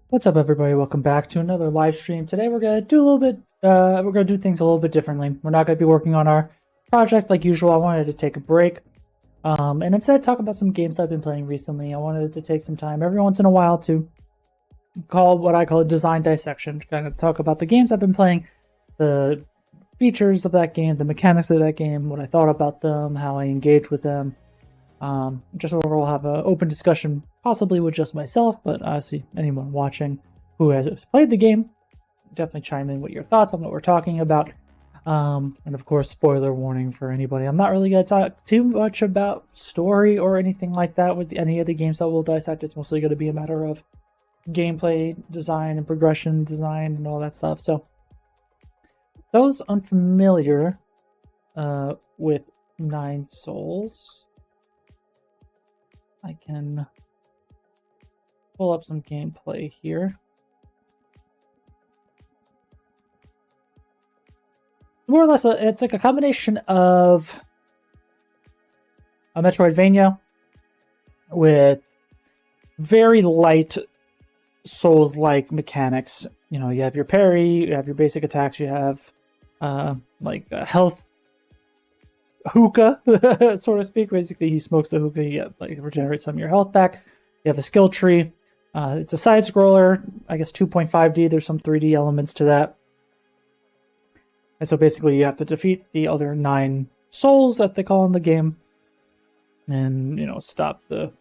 What's up, everybody? Welcome back to another live stream. Today we're gonna do a little bit. We're gonna do things a little bit differently. We're not gonna be working on our project like usual. I wanted to take a break, and instead talk about some games I've been playing recently. I wanted to take some time every once in a while to call what I call a design dissection. Kind of talk about the games I've been playing, the features of that game, the mechanics of that game, what I thought about them, how I engage with them. Just overall have an open discussion, possibly with just myself, but obviously anyone watching who has played the game, definitely chime in with your thoughts on what we're talking about. And of course, spoiler warning for anybody. I'm not really going to talk too much about story or anything like that with any of the games that we'll dissect. It's mostly going to be a matter of gameplay design and progression design and all that stuff. So those unfamiliar with Nine Souls, I can pull up some gameplay here. More or less, it's like a combination of a Metroidvania with very light Souls-like mechanics. You know, you have your parry, you have your basic attacks, you have like a health hookah, so to speak. Basically, he smokes the hookah, you get, like, regenerates some of your health back. You have a skill tree. It's a side scroller, I guess 2.5D. There's some 3D elements to that. And so basically, you have to defeat the other 9 souls that they call in the game, and stop the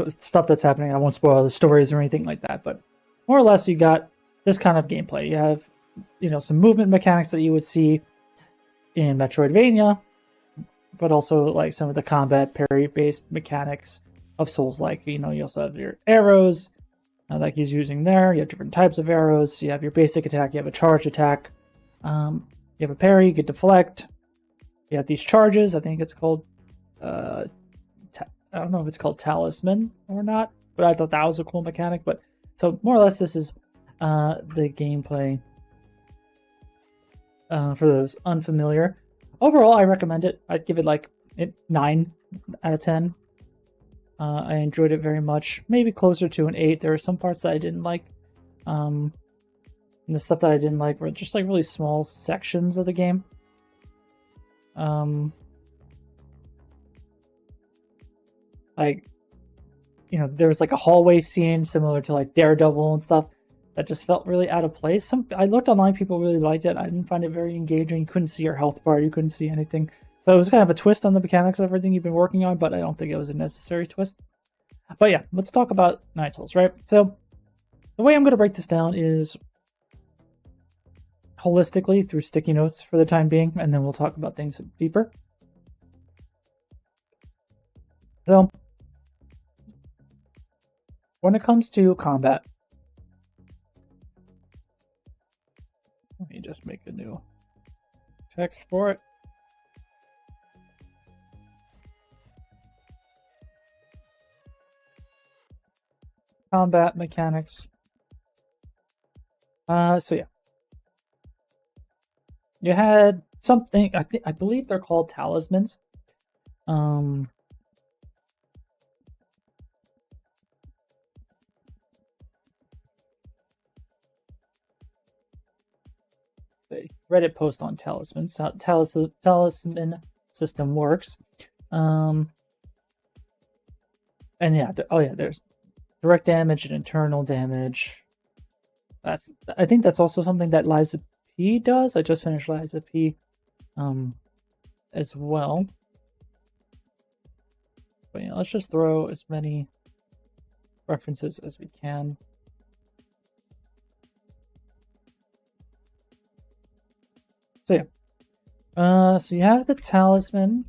stuff that's happening. I won't spoil the stories or anything like that, but more or less, you got this kind of gameplay. You have some movement mechanics that you would see in Metroidvania, but also like some of the combat parry-based mechanics of Souls-like. You also have your arrows, like he's using there. You have different types of arrows. You have your basic attack. You have a charged attack. You have a parry. You can deflect. You have these charges. I think it's called. I don't know if it's called talisman or not, but I thought that was a cool mechanic. But so more or less, this is the gameplay. For those unfamiliar. Overall, I recommend it. I'd give it like 9 out of 10. I enjoyed it very much. Maybe closer to an 8. There are some parts that I didn't like. And the stuff that I didn't like were just like really small sections of the game. There was like a hallway scene similar to like Daredevil and stuff that just felt really out of place. I looked online, people really liked it. I didn't find it very engaging. You couldn't see your health bar, you couldn't see anything. So it was kind of a twist on the mechanics of everything you've been working on, but I don't think it was a necessary twist. But yeah, let's talk about Nine Souls, right? So the way I'm going to break this down is holistically through sticky notes for the time being, and then we'll talk about things deeper. So when it comes to combat, let me just make a new text for it. Combat mechanics. So yeah. You had something, I believe they're called talismans. Reddit post on talismans, how talisman system works. And yeah, there's direct damage and internal damage. I think that's also something that Lives of P does. I just finished Lives of P as well. But yeah, let's just throw as many references as we can. So yeah, so you have the talisman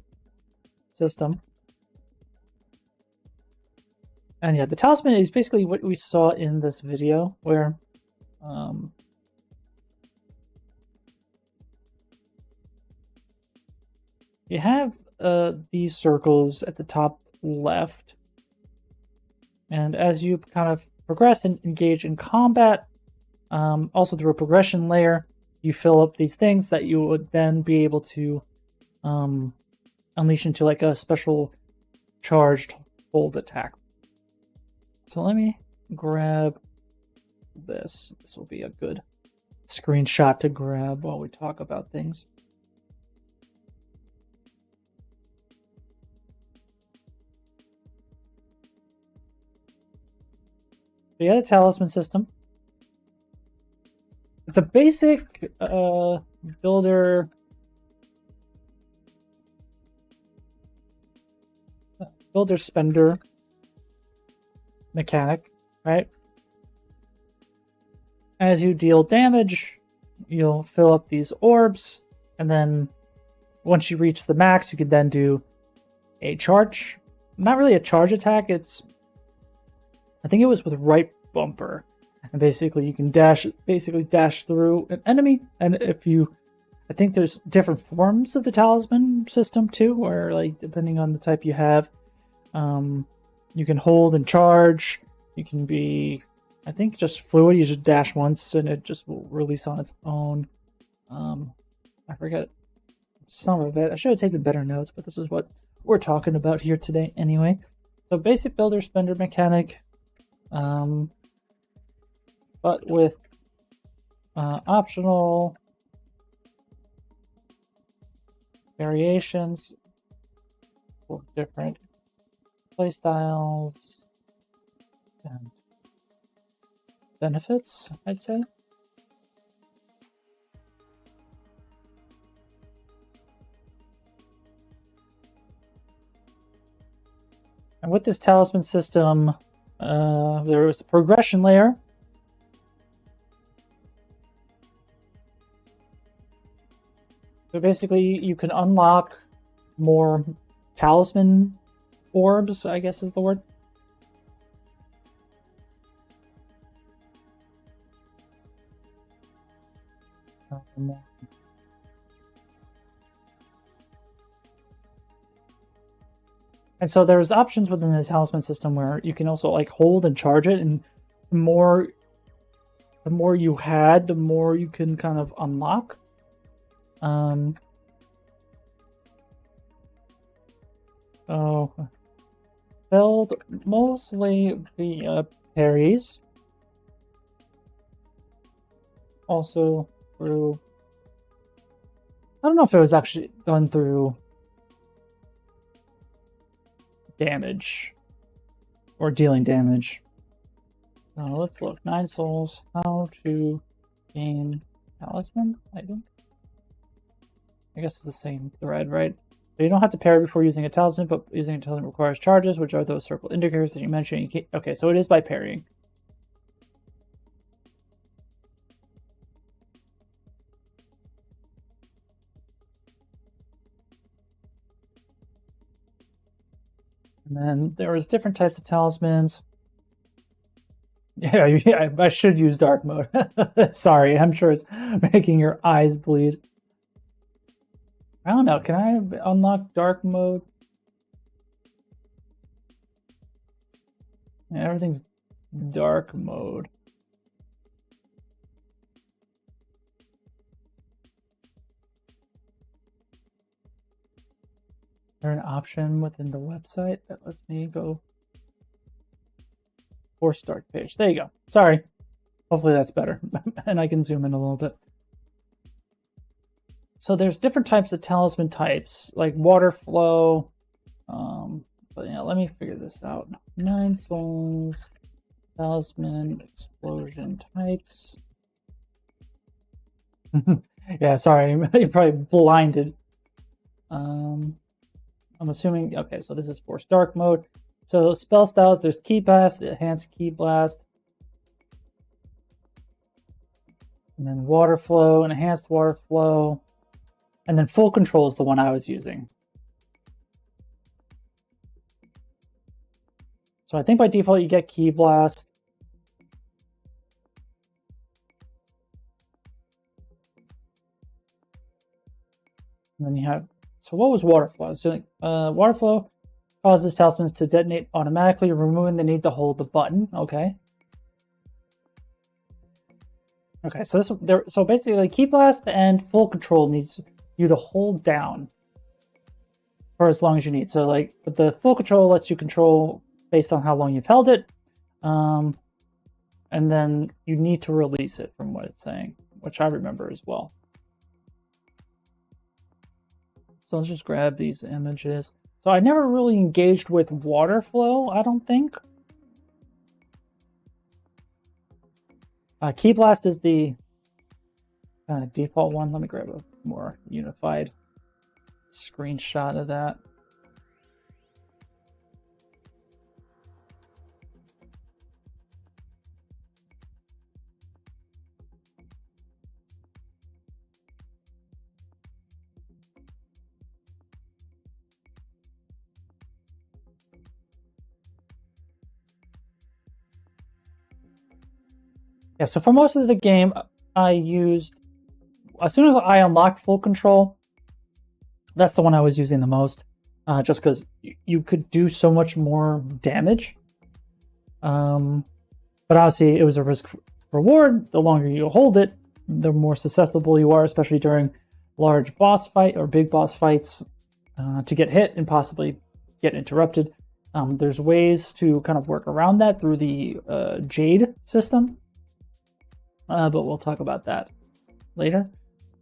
system, and yeah, the talisman is basically what we saw in this video, where you have these circles at the top left, and as you kind of progress and engage in combat, also through a progression layer, you fill up these things that you would then be able to unleash into like a special charged hold attack. So let me grab this. This will be a good screenshot to grab while we talk about things. So yeah, the talisman system. It's a basic builder spender mechanic, right? As you deal damage, you'll fill up these orbs, and then once you reach the max, you can then do a charge. Not really a charge attack, I think it was with right bumper. And basically you can dash through an enemy, and I think there's different forms of the talisman system too, where like depending on the type you have, you can hold and charge. You can be, I think, just fluid. You just dash once and it just will release on its own. I forget some of it. I should have taken better notes, but this is what we're talking about here today anyway. So basic builder spender mechanic, but with optional variations for different playstyles and benefits, I'd say. And with this talisman system, there was a progression layer. So basically, you can unlock more talisman orbs, I guess is the word. And so there's options within the talisman system where you can also like hold and charge it, and the more you had, the more you can kind of unlock. So build mostly via parries. Also through, I don't know if it was actually done through damage or dealing damage. Now let's look. 9 souls. How to gain talisman, I think. I guess it's the same thread, right? So you don't have to parry before using a talisman, but using a talisman requires charges, which are those circle indicators that you mentioned. You can't, okay, so it is by parrying. And then there was different types of talismans. Yeah, I should use dark mode. Sorry, I'm sure it's making your eyes bleed. I don't know, can I unlock dark mode? Yeah, everything's dark mode. Is there an option within the website that lets me go for start page? There you go. Sorry. Hopefully that's better. And I can zoom in a little bit. So there's different types of talisman types, like water flow. But yeah, let me figure this out. 9 souls, talisman, explosion types. Yeah, sorry, you're probably blinded. I'm assuming, okay, so this is Force Dark mode. So spell styles, there's Ki Blast, Enhanced Ki Blast. And then Water Flow, Enhanced Water Flow. And then Full Control is the one I was using. So I think by default you get Ki Blast. And then you have, so what was Water Flow? So Water Flow causes talismans to detonate automatically, removing the need to hold the button. Okay. Okay, so so basically Ki Blast and Full Control needs you to hold down for as long as you need. So like, but the Full Control lets you control based on how long you've held it. and then you need to release it from what it's saying, which I remember as well. So let's just grab these images. So I never really engaged with water flow, I don't think. Key Blast is the default one. Let me grab a more unified screenshot of that. Yeah, so for most of the game, I used, as soon as I unlocked full control, that's the one I was using the most, just because you could do so much more damage. But obviously, it was a risk reward. The longer you hold it, the more susceptible you are, especially during large boss fight or big boss fights, to get hit and possibly get interrupted. There's ways to kind of work around that through the Jade system. But we'll talk about that later.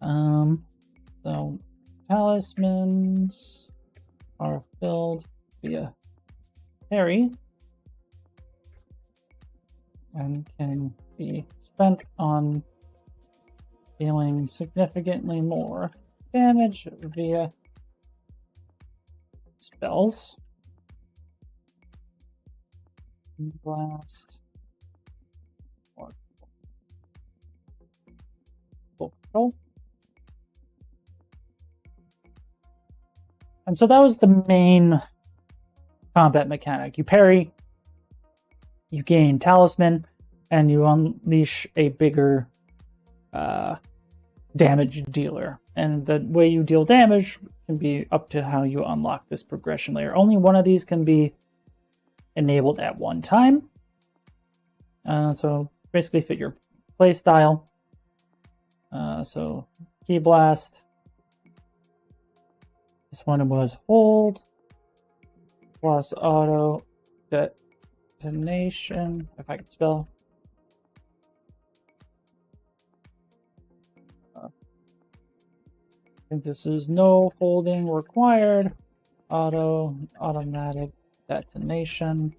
So talismans are filled via parry and can be spent on dealing significantly more damage via spells. Blast. Control. And so that was the main combat mechanic. You parry, you gain talisman, and you unleash a bigger damage dealer. And the way you deal damage can be up to how you unlock this progression layer. Only one of these can be enabled at one time. So basically fit your play style. So Key Blast. This one was hold plus auto detonation, if I can spell. I think this is no holding required. Automatic detonation.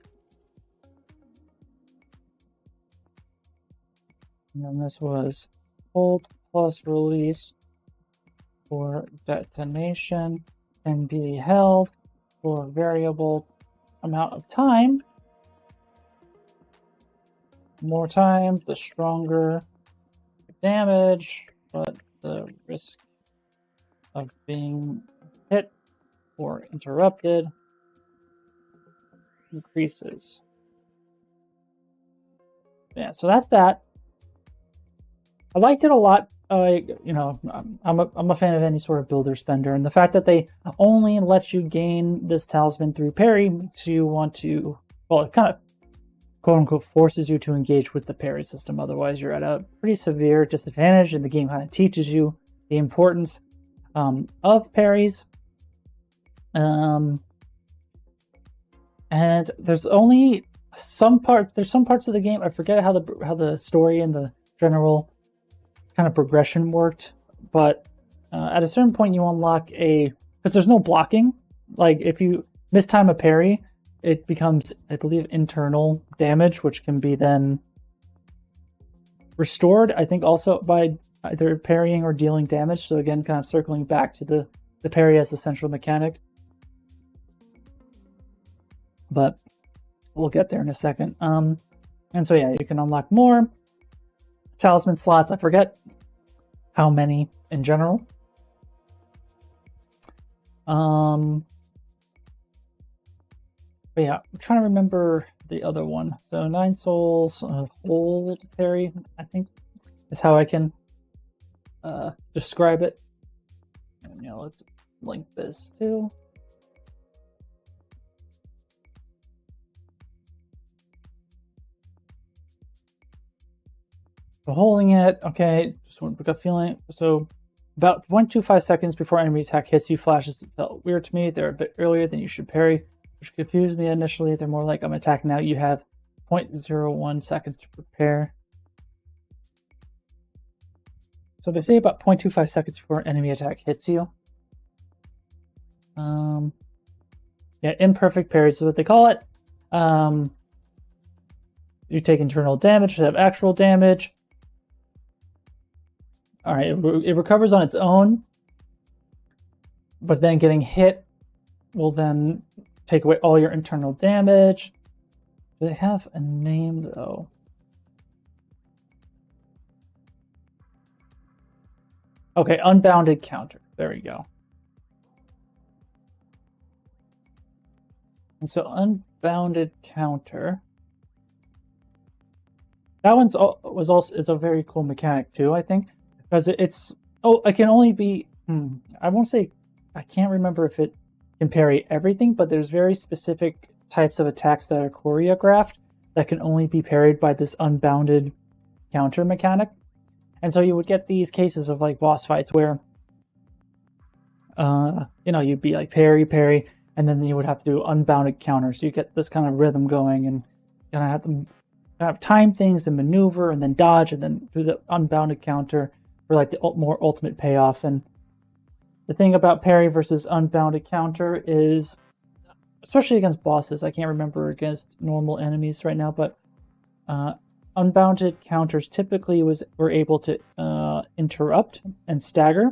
And then this was hold plus release for detonation can be held for a variable amount of time. More time, the stronger the damage, but the risk of being hit or interrupted increases. Yeah, so that's that. I liked it a lot. You know, I'm a fan of any sort of builder spender, and the fact that they only let you gain this talisman through parry makes you want to, well, it kind of quote unquote forces you to engage with the parry system. Otherwise, you're at a pretty severe disadvantage, and the game kind of teaches you the importance of parries. And there's only some parts of the game. I forget how the story and the general kind of progression worked, but at a certain point you unlock because there's no blocking. Like if you mistime a parry, it becomes, I believe, internal damage, which can be then restored, I think, also by either parrying or dealing damage. So again, kind of circling back to the parry as the central mechanic. But we'll get there in a second. And so yeah, you can unlock more talisman slots. I forget how many in general. But yeah, I'm trying to remember the other one. So 9 souls, hold parry, I think is how I can describe it. And, you know, let's link this too. So holding it, okay, just want to get a feeling. So about 1.25 seconds before enemy attack hits you, flashes felt weird to me. They're a bit earlier than you should parry, which confused me initially. They're more like I'm attacking now. You have 0.01 seconds to prepare. So they say about 0.25 seconds before an enemy attack hits you. Yeah, imperfect parries is what they call it. You take internal damage instead of actual damage. All right, it recovers on its own, but then getting hit will then take away all your internal damage. Do they have a name though? Okay, unbounded counter. There we go. And so unbounded counter. That one's is a very cool mechanic too, I think, because it can only be. I won't say. I can't remember if it can parry everything, but there's very specific types of attacks that are choreographed that can only be parried by this unbounded counter mechanic. And so you would get these cases of like boss fights where, you'd be like parry, and then you would have to do unbounded counter. So you get this kind of rhythm going, and you have to have time things and maneuver, and then dodge, and then do the unbounded counter for like the more ultimate payoff. And the thing about parry versus unbounded counter is, especially against bosses, I can't remember against normal enemies right now, but unbounded counters typically were able to interrupt and stagger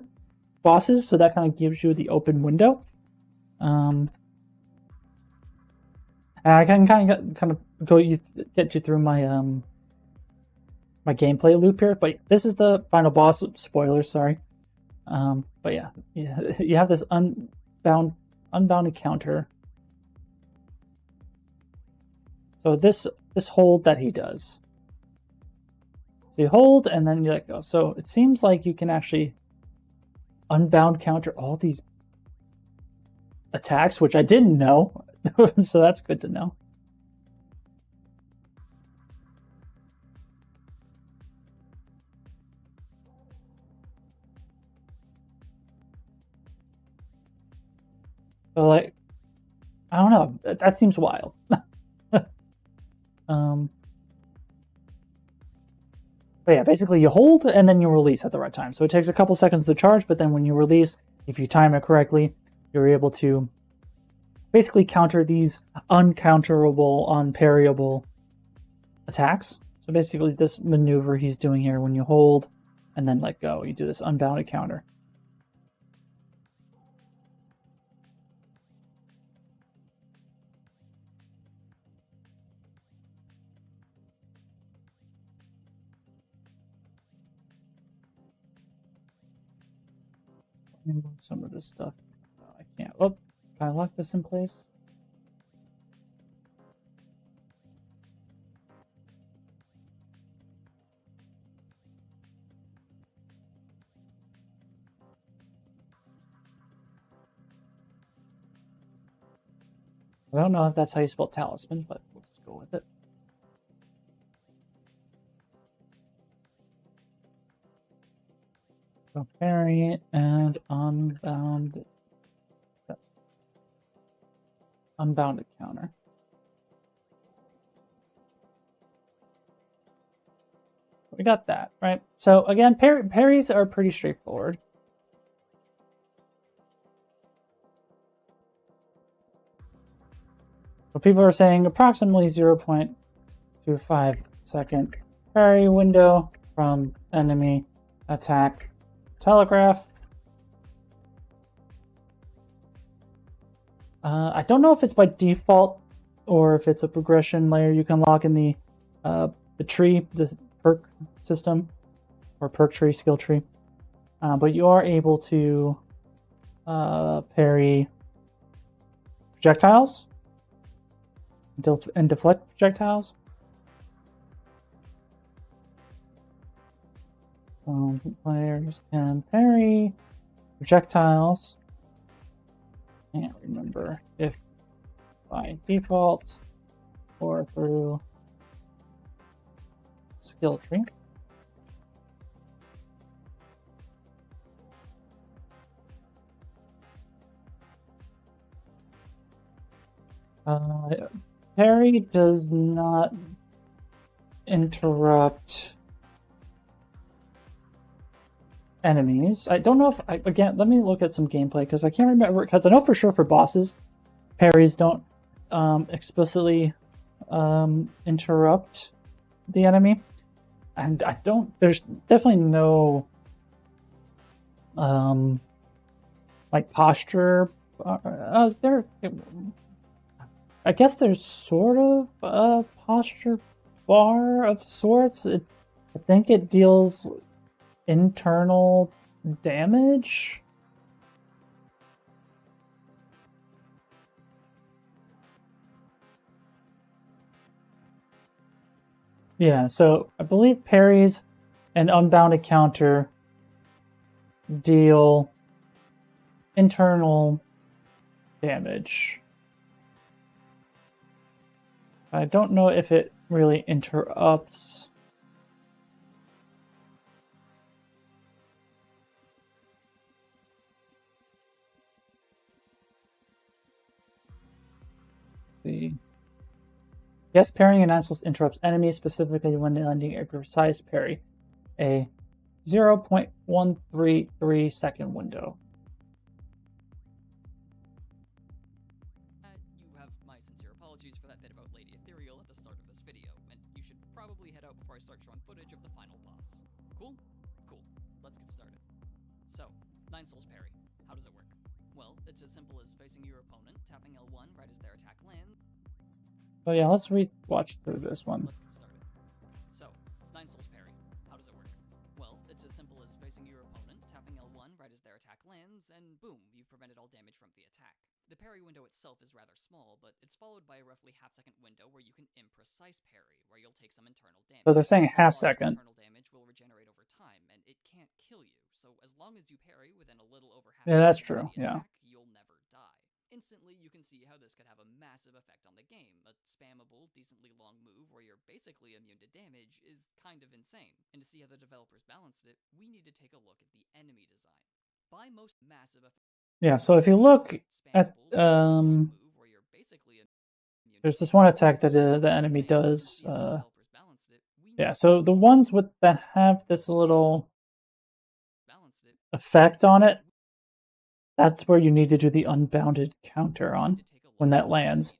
bosses, so that kind of gives you the open window. And I can kind of get you through my my gameplay loop here, but this is the final boss. Spoilers, sorry. But yeah, you have this unbounded counter. So this hold that he does. So you hold and then you let go. So it seems like you can actually unbound counter all these attacks, which I didn't know. So that's good to know. So like, I don't know. That seems wild. But yeah, basically you hold and then you release at the right time. So it takes a couple seconds to charge, but then when you release, if you time it correctly, you're able to basically counter these uncounterable, unparryable attacks. So basically this maneuver he's doing here, when you hold and then let go, you do this unbounded counter. Move some of this stuff. I can't. Oh, can I lock this in place? I don't know if that's how you spell talisman, but we'll just go with it. So parry and unbounded counter. We got that, right? So again, parries are pretty straightforward. So people are saying approximately 0.25 second parry window from enemy attack telegraph. I don't know if it's by default or if it's a progression layer you can lock in the tree, this perk system, or perk tree, skill tree. But you are able to parry projectiles and deflect projectiles. Players can parry projectiles. Can't remember if by default or through skill tree. Parry does not interrupt enemies. I don't know if again, let me look at some gameplay because I can't remember, because I know for sure for bosses parries don't explicitly interrupt the enemy, and I don't, there's definitely no like posture there. I guess there's sort of a posture bar of sorts. I think it deals internal damage. Yeah, so I believe parries and unbounded counter deal internal damage. I don't know if it really interrupts. Yes, parrying and assholes interrupts enemies, specifically when landing a precise parry. A 0.133 second window. You have my sincere apologies for that bit about Lady Ethereal at the start of this video, and you should probably head out before I start showing footage of the final boss. Cool? Cool. Let's get started. So, Nine Souls parry. How does it work? Well, it's as simple as facing your opponent, tapping L1 right as their attack lands. Oh yeah, let's watch through this one. Let's get started. So, Nine Souls parry. How does it work? Well, it's as simple as facing your opponent, tapping L1 right as their attack lands, and boom, you've prevented all damage from the attack. The parry window itself is rather small, but it's followed by a roughly half-second window where you can imprecise parry, where you'll take some internal damage. So they're saying half-second. Internal damage will regenerate over time, and it can't kill you. So as long as you parry within a little over half. Yeah, that's true. Yeah. You'll never die. Instantly, you can see how this could have a massive effect on the game. A spammable, decently long move where you're basically immune to damage is kind of insane. And to see how the developers balanced it, we need to take a look at the enemy design. By most massive effect. Yeah, so if you look at there's this one attack that the enemy does. Yeah, so the ones that have this little effect on it, that's where you need to do the unbounded counter on when that lands.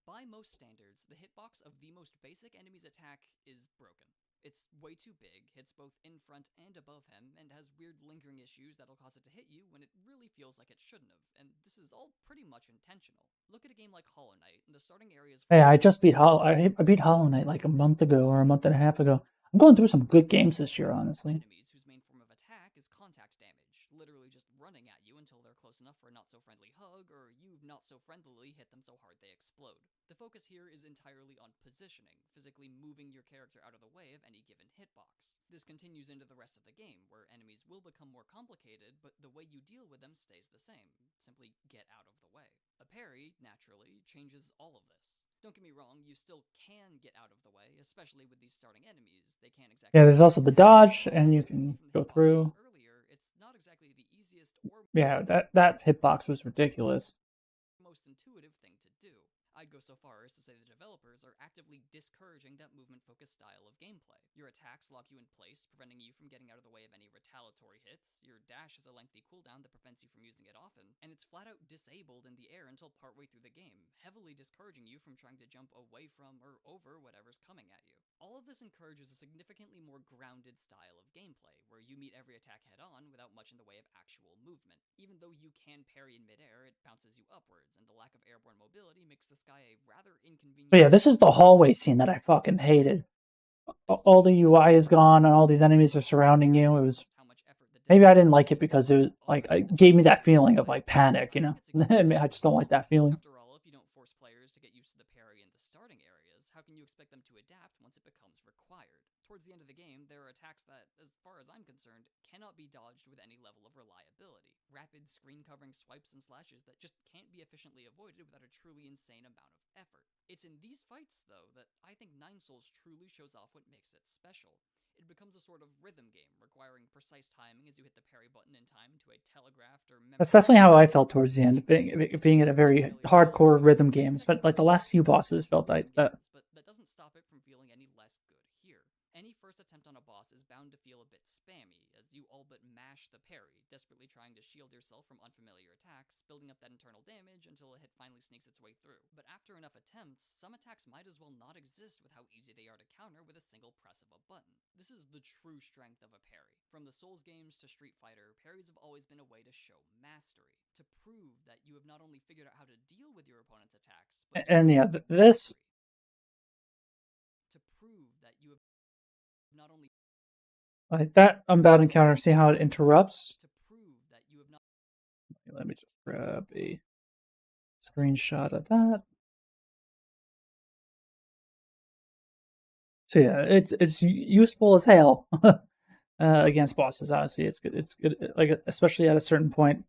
By most standards, the hitbox of the most basic enemy's attack is broken. It's way too big, hits both in front and above him, and has weird lingering issues that'll cause it to hit you when it really feels like it shouldn't have, and this is all pretty much intentional. Look at a game like Hollow Knight, and the starting areas. Hey, I just beat I beat Hollow Knight like a month ago or a month and a half ago. I'm going through some good games this year, honestly. Enemies whose main form of attack is contact damage, literally just running at you until they're close enough for a not-so-friendly hug, or you've not-so-friendlily hit them so hard they explode. The focus here is entirely on positioning, physically moving your character out of the way of any given hitbox. This continues into the rest of the game, where enemies will become more complicated, but the way you deal with them stays the same. Simply get out of the way. A parry, naturally, changes all of this. Don't get me wrong, you still can get out of the way, especially with these starting enemies. They can't exactly. Yeah, there's also the dodge, and you can go through. Earlier, it's not exactly the easiest or. Yeah, that hitbox was ridiculous. Most intuitive thing to do. I'd go so far as to say the developers are actively discouraging that movement-focused style of gameplay. Your attacks lock you in place, preventing you from getting out of the way of any retaliatory hits. Your dash has a lengthy cooldown that prevents you from using it often, and it's flat-out disabled in the air until partway through the game, heavily discouraging you from trying to jump away from or over whatever's coming at you. All of this encourages a significantly more grounded style of gameplay, where you meet every attack head-on without much in the way of actual movement. Even though you can parry in midair, it bounces you upwards, and the lack of airborne mobility makes this guy a rather inconvenient. But yeah, this is the hallway scene that I fucking hated. All the UI is gone, and all these enemies are surrounding you. It was maybe I didn't like it because it was like it gave me that feeling of like panic, you know. I just don't like that feeling. After all, if you don't force players to get used to the parry in the starting areas, how can you expect them to adapt once it becomes required? Towards the end of the game, there are attacks that, as far as I'm concerned, cannot be dodged with any level of reliability. Rapid screen-covering swipes and slashes that just can't be efficiently avoided without a truly insane amount of effort. It's in these fights, though, that I think Nine Souls truly shows off what makes it special. It becomes a sort of rhythm game, requiring precise timing as you hit the parry button in time to a telegraphed or. That's definitely how I felt towards the end, being in a very hardcore rhythm games. But like the last few bosses felt like that. But that doesn't stop it from feeling any less good a parry, desperately trying to shield yourself from unfamiliar attacks, building up that internal damage until a hit finally sneaks its way through. But after enough attempts, some attacks might as well not exist with how easy they are to counter with a single press of a button. This is the true strength of a parry. From the Souls games to Street Fighter, parries have always been a way to show mastery, to prove that you have not only figured out how to deal with your opponent's attacks, but And yeah, this to prove that you have not only like that unbound encounter. See how it interrupts? to prove that you have not Let me just grab a screenshot of that. So yeah, it's useful as hell against bosses. Honestly, it's good. It's good, like especially at a certain point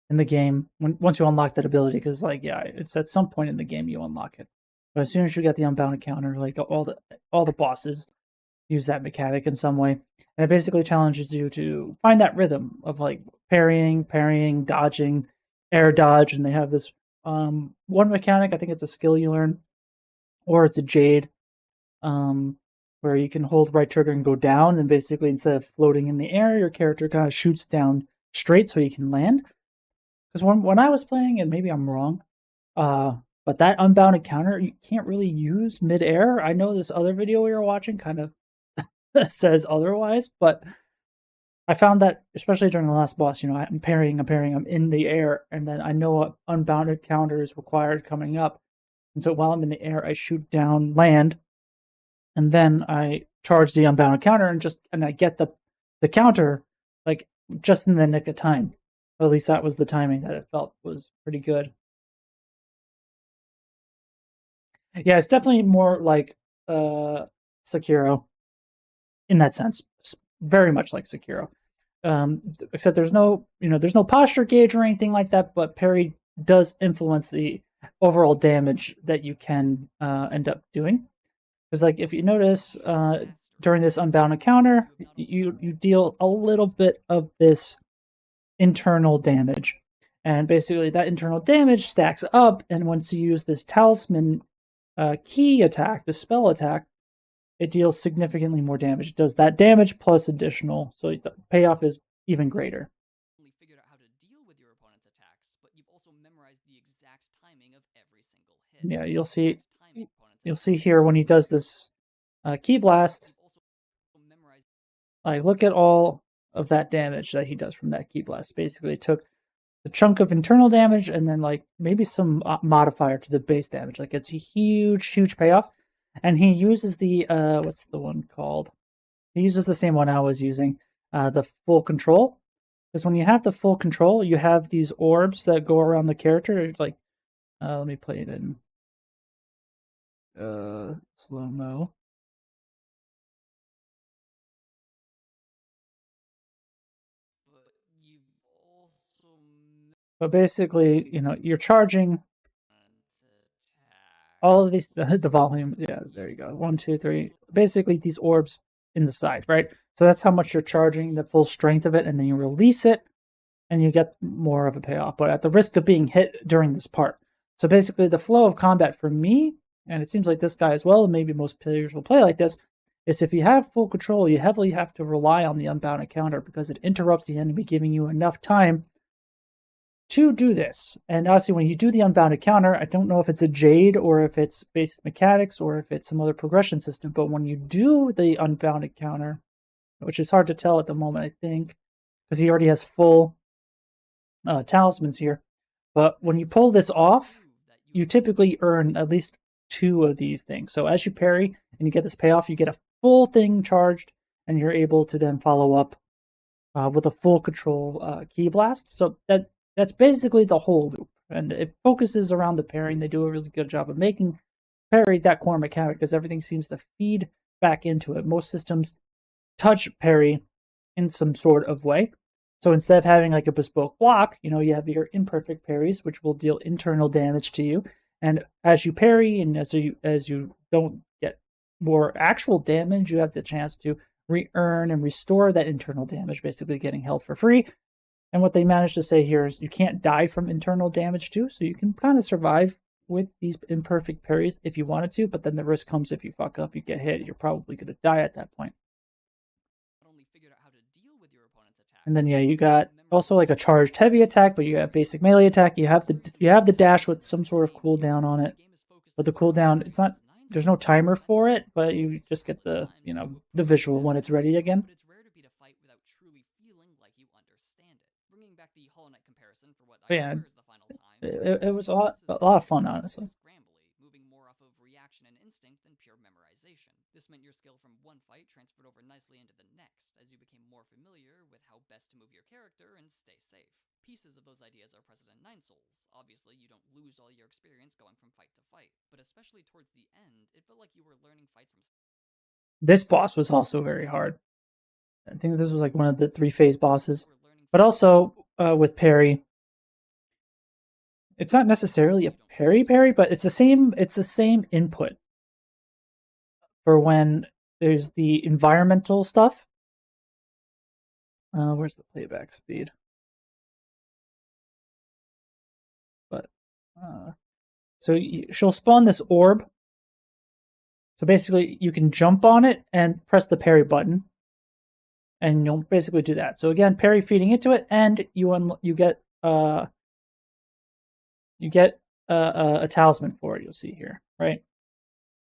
in the game once you unlock that ability. Because like yeah, it's at some point in the game you unlock it. But as soon as you get the unbound encounter, like all the bosses use that mechanic in some way, and it basically challenges you to find that rhythm of like parrying, dodging, air dodge, and they have this one mechanic. I think it's a skill you learn, or it's a jade, where you can hold right trigger and go down, and basically instead of floating in the air, your character kind of shoots down straight so you can land. Because when I was playing, and maybe I'm wrong, but that unbound encounter you can't really use mid-air. I know this other video we were watching kind of says otherwise, but I found that especially during the last boss, I'm parrying, I'm in the air, and then I know an unbound encounter is required coming up, and so while I'm in the air, I shoot down, land, and then I charge the unbound encounter, and I get the counter like just in the nick of time. Or at least that was the timing that it felt was pretty good. Yeah, it's definitely more like Sekiro in that sense. It's very much like Sekiro. Except there's no posture gauge or anything like that, but parry does influence the overall damage that you can end up doing. Because like if you notice during this unbound encounter, you deal a little bit of this internal damage, and basically that internal damage stacks up, and once you use this talisman key attack, the spell attack, it deals significantly more damage. It does that damage plus additional, so the payoff is even greater. only figured out how to deal with your opponent's attacks, but you've also memorized the exact timing of every single hit. Yeah, you'll see here when he does this key blast, like look at all of that damage that he does from that key blast. Basically, it took the chunk of internal damage and then like maybe some modifier to the base damage. Like it's a huge payoff. And he uses the what's the one called? He uses the same one I was using, the full control. Because when you have the full control, you have these orbs that go around the character. It's like, let me play it in slow mo. But basically, you're charging all of these, the volume. Yeah, there you go. 1, 2, 3. Basically, these orbs in the side, right? So that's how much you're charging, the full strength of it, and then you release it, and you get more of a payoff, but at the risk of being hit during this part. So basically, the flow of combat for me, and it seems like this guy as well, and maybe most players will play like this, is if you have full control, you heavily have to rely on the unbound encounter because it interrupts the enemy, giving you enough time to do this. And obviously, when you do the unbound encounter, I don't know if it's a Jade or if it's basic mechanics or if it's some other progression system, but when you do the unbound encounter, which is hard to tell at the moment, I think, because he already has full talismans here, but when you pull this off, you typically earn at least 2 of these things. So as you parry and you get this payoff, you get a full thing charged, and you're able to then follow up with a full control key blast. So that's basically the whole loop, and it focuses around the parrying. They do a really good job of making parry that core mechanic because everything seems to feed back into it. Most systems touch parry in some sort of way. So instead of having like a bespoke block, you have your imperfect parries, which will deal internal damage to you. And as you parry and as you don't get more actual damage, you have the chance to re-earn and restore that internal damage, basically getting health for free. And what they managed to say here is you can't die from internal damage too, so you can kind of survive with these imperfect parries if you wanted to, but then the risk comes if you fuck up, you get hit, you're probably going to die at that point. Not only figured out how to deal with your opponent's attacks, And then yeah, you got also like a charged heavy attack, but you got basic melee attack. You have the dash with some sort of cooldown on it. But the cooldown, it's not, there's no timer for it, but you just get the, you know, the visual when it's ready again. But it's rare to beat a fight without truly feeling like you understand it. Bringing back the Hollow Knight comparison for what I Yeah, prefer is the final time. it was a lot of fun, honestly. Scrambly, moving more off of reaction and instinct than pure memorization. This meant your skill from one fight transferred over nicely into the next, as you became more familiar with how best to move your character and stay safe. Pieces of those ideas are present in Nine Souls. Obviously, you don't lose all your experience going from fight to fight, but especially towards the end, it felt like you were learning fights from... This boss was also very hard. I think this was like one of the 3-phase bosses. But also, with parry, it's not necessarily a parry, but it's the same input for when there's the environmental stuff. Where's the playback speed? But so she'll spawn this orb. So basically, you can jump on it and press the parry button, and you'll basically do that. So again, parry feeding into it, and you get a talisman for it. You'll see here, right?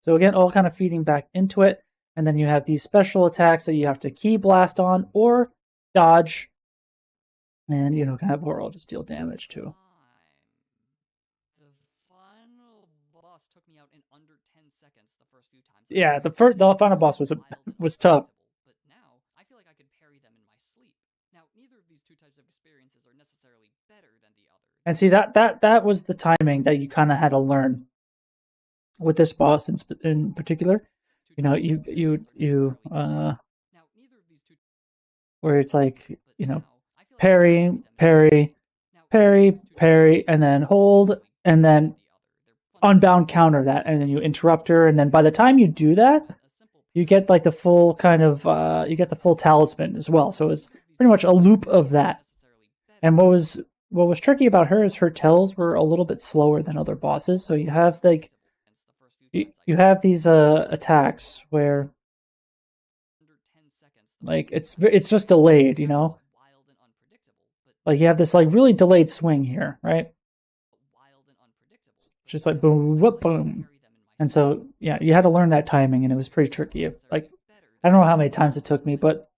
So again, all kind of feeding back into it, and then you have these special attacks that you have to key blast on or dodge, and you know, kind of overall just deal damage too. The final boss took me out in under 10 seconds the first few times. Yeah, the final boss was tough. But now I feel like I could parry them in my sleep. Now, neither of these two types of experiences are necessarily better than the other. And see, that was the timing that you kind of had to learn with this boss in particular. You know, where it's like, you know, parry, and then hold, and then unbound counter that, and then you interrupt her, and then by the time you do that, you get like the full kind of you get the full talisman as well. So it's pretty much a loop of that. And what was tricky about her is her tells were a little bit slower than other bosses. So you have like you have these attacks where like it's just delayed, you know. Like you have this like really delayed swing here, right? Just like boom, whoop, boom. And so, yeah, you had to learn that timing, and it was pretty tricky. Like, I don't know how many times it took me, but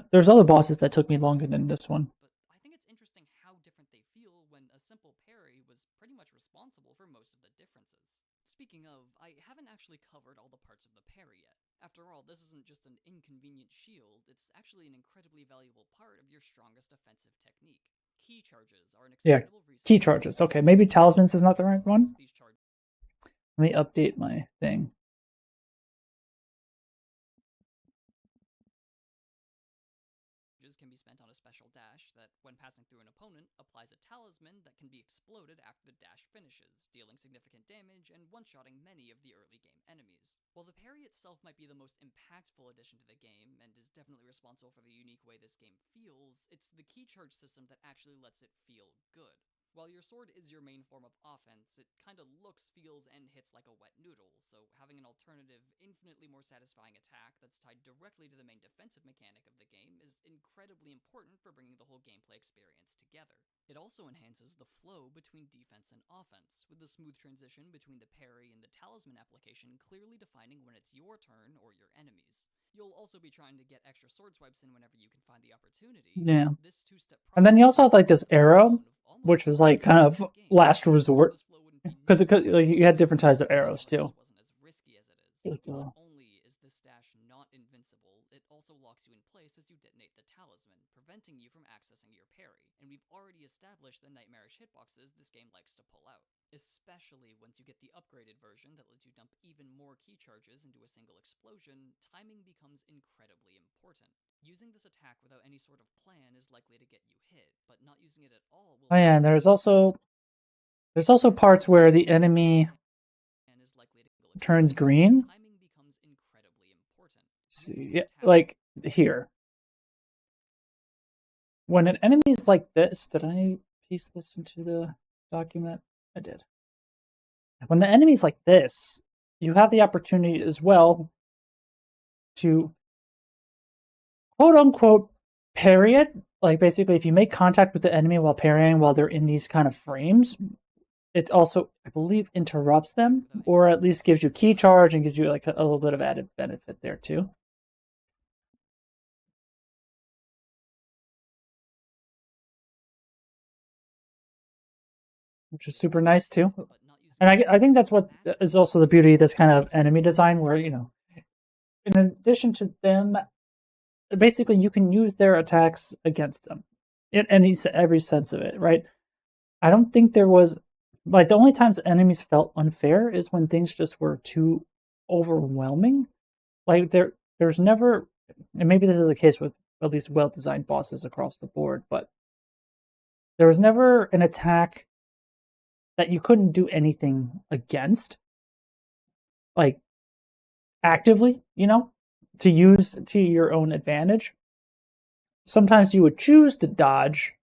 there's other bosses that took me longer than this one. But I think it's interesting how different they feel when a simple parry was pretty much responsible for most of the differences. Speaking of, I haven't actually covered all the parts of the parry yet. After all, this isn't just an inconvenient shield, it's actually an incredibly valuable part of your strongest offensive technique. Key charges are an expendable resource. Key charges. Okay, maybe talismans is not the right one. Let me update my thing. Can be spent on a special dash that, when passing through an opponent, applies a talisman that can be exploded after the dash finishes, dealing significant damage and one-shotting many of the early game enemies. While the parry itself might be the most impactful addition to the game, and is definitely responsible for the unique way this game feels, it's the key charge system that actually lets it feel good. While your sword is your main form of offense, it kinda looks, feels, and hits like a wet noodle, so having an alternative, infinitely more satisfying attack that's tied directly to the main defensive mechanic of the game is incredibly important for bringing the whole gameplay experience together. It also enhances the flow between defense and offense, with the smooth transition between the parry and the talisman application clearly defining when it's your turn or your enemy's. You'll also be trying to get extra sword swipes in whenever you can find the opportunity. Yeah. And then you also have like this arrow, which was like kind of last resort, because like, you had different types of arrows too. Not only is this dash not invincible, it also locks you in place as you detonate the talisman, preventing you from accessing your parry. And we've already established the nightmarish hitboxes this game likes to pull out, especially once you get the upgraded version that lets you dump even more key charges into a single explosion. Timing becomes incredibly important. Using this attack without any sort of plan is likely to get you hit, but not using it at all will... Oh yeah, and there's also parts where the enemy turns green. Timing becomes incredibly important. See, yeah, like here. When an enemy's like this, did I piece this into the document? I did. When the enemy's like this, you have the opportunity as well to quote unquote parry it. Like basically, if you make contact with the enemy while parrying while they're in these kind of frames, it also, I believe, interrupts them, or at least gives you key charge and gives you like a little bit of added benefit there too. Which is super nice too. And I think that's what is also the beauty of this kind of enemy design, where in addition to them, basically you can use their attacks against them in every sense of it, right? I don't think there was like the only times enemies felt unfair is when things just were too overwhelming. Like there's never, and maybe this is the case with at least well-designed bosses across the board, but there was never an attack that you couldn't do anything against, like actively, to use to your own advantage. Sometimes you would choose to dodge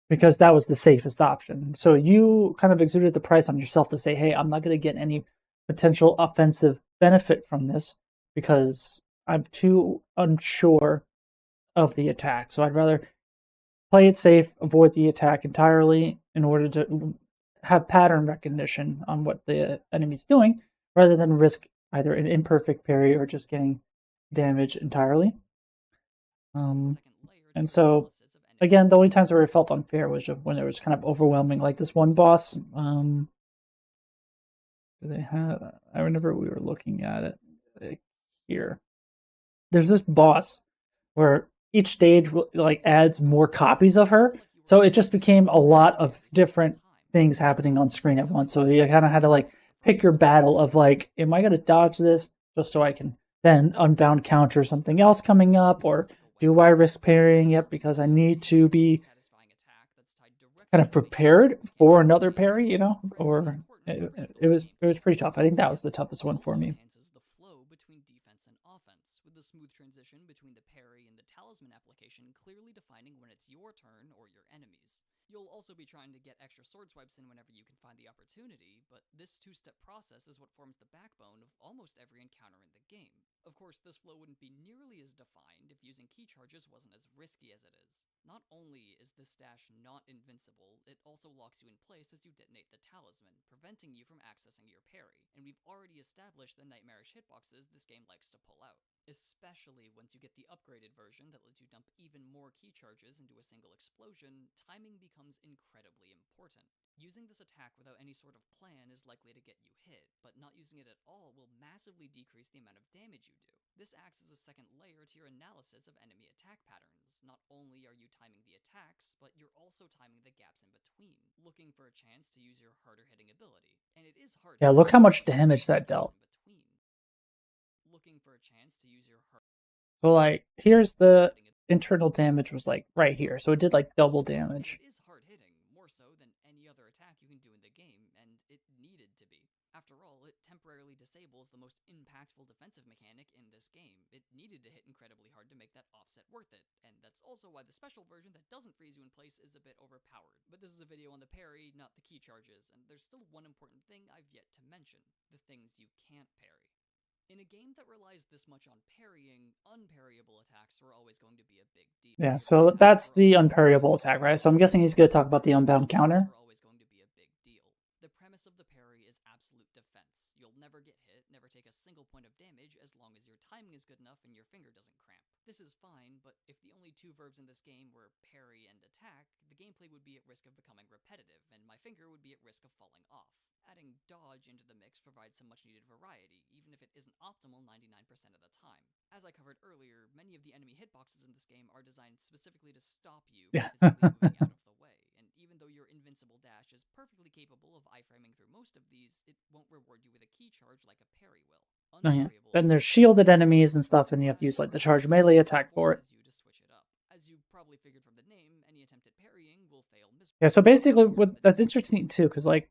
because that was the safest option. So you kind of exuded the price on yourself to say, hey, I'm not going to get any potential offensive benefit from this because I'm too unsure of the attack. So I'd rather play it safe, avoid the attack entirely in order to have pattern recognition on what the enemy's doing, rather than risk either an imperfect parry or just getting damage entirely. And so, again, the only times where it felt unfair was when it was kind of overwhelming, like this one boss. Do they have? I remember we were looking at it here. There's this boss where each stage like adds more copies of her, so it just became a lot of different things happening on screen at once. So you kind of had to like pick your battle of like, am I going to dodge this just so I can then unbound counter something else coming up, or do I risk parrying it because I need to be kind of prepared for another parry, or it was pretty tough. I think that was the toughest one for me. The flow between defense and offense, with the smooth transition between the parry and the talisman application clearly defining when it's your turn or your enemy's. You'll also be trying to get extra sword swipes in whenever you can find the opportunity, but this two-step process is what forms the backbone of almost every encounter in the game. Of course, this flow wouldn't be nearly as defined if using key charges wasn't as risky as it is. Not only is this dash not invincible, it also locks you in place as you detonate the talisman, preventing you from accessing your parry, and we've already established the nightmarish hitboxes this game likes to pull out. Especially once you get the upgraded version that lets you dump even more key charges into a single explosion, timing becomes incredibly important. Using this attack without any sort of plan is likely to get you hit, but not using it at all will massively decrease the amount of damage you do. This acts as a second layer to your analysis of enemy attack patterns. Not only are you timing the attacks, but you're also timing the gaps in between, looking for a chance to use your harder hitting ability. And it is hard. Yeah, look how much damage that dealt. Looking for a chance to use your hard. So like, here's the internal damage was like right here, so it did like double damage. It is hard hitting, more so than any other attack you can do in the game, and it needed to be. After all, it temporarily disables the most impactful defensive mechanic in this game. It needed to hit incredibly hard to make that offset worth it, and that's also why the special version that doesn't freeze you in place is a bit overpowered. But this is a video on the parry, not the key charges, and there's still one important thing I've yet to mention: the things you can't parry. In a game that relies this much on parrying, unparryable attacks were always going to be a big deal. Yeah, so that's the unparryable attack, right? So I'm guessing he's going to talk about the unbound counter. The premise of the parry is absolute defense. You'll never get hit, never take a single point of damage as long as your timing is good enough and your finger doesn't cramp. This is fine, but if the only two verbs in this game were parry and attack, the gameplay would be at risk of becoming repetitive, and my finger would be at risk of falling off. Adding dodge into the mix provides some much needed variety, even if it isn't optimal 99% of the time. As I covered earlier, many of the enemy hitboxes in this game are designed specifically to stop you from physically moving out of the way, and even though your invincible dash is perfectly capable of iframing through most of these, it won't reward you with a key charge like a parry will. Oh yeah. Then there's shielded enemies and stuff, and you have to use like the charge melee attack for it. As you probably figured from the name, any attempt at parrying will fail miserably. Yeah, so basically that's interesting too, because like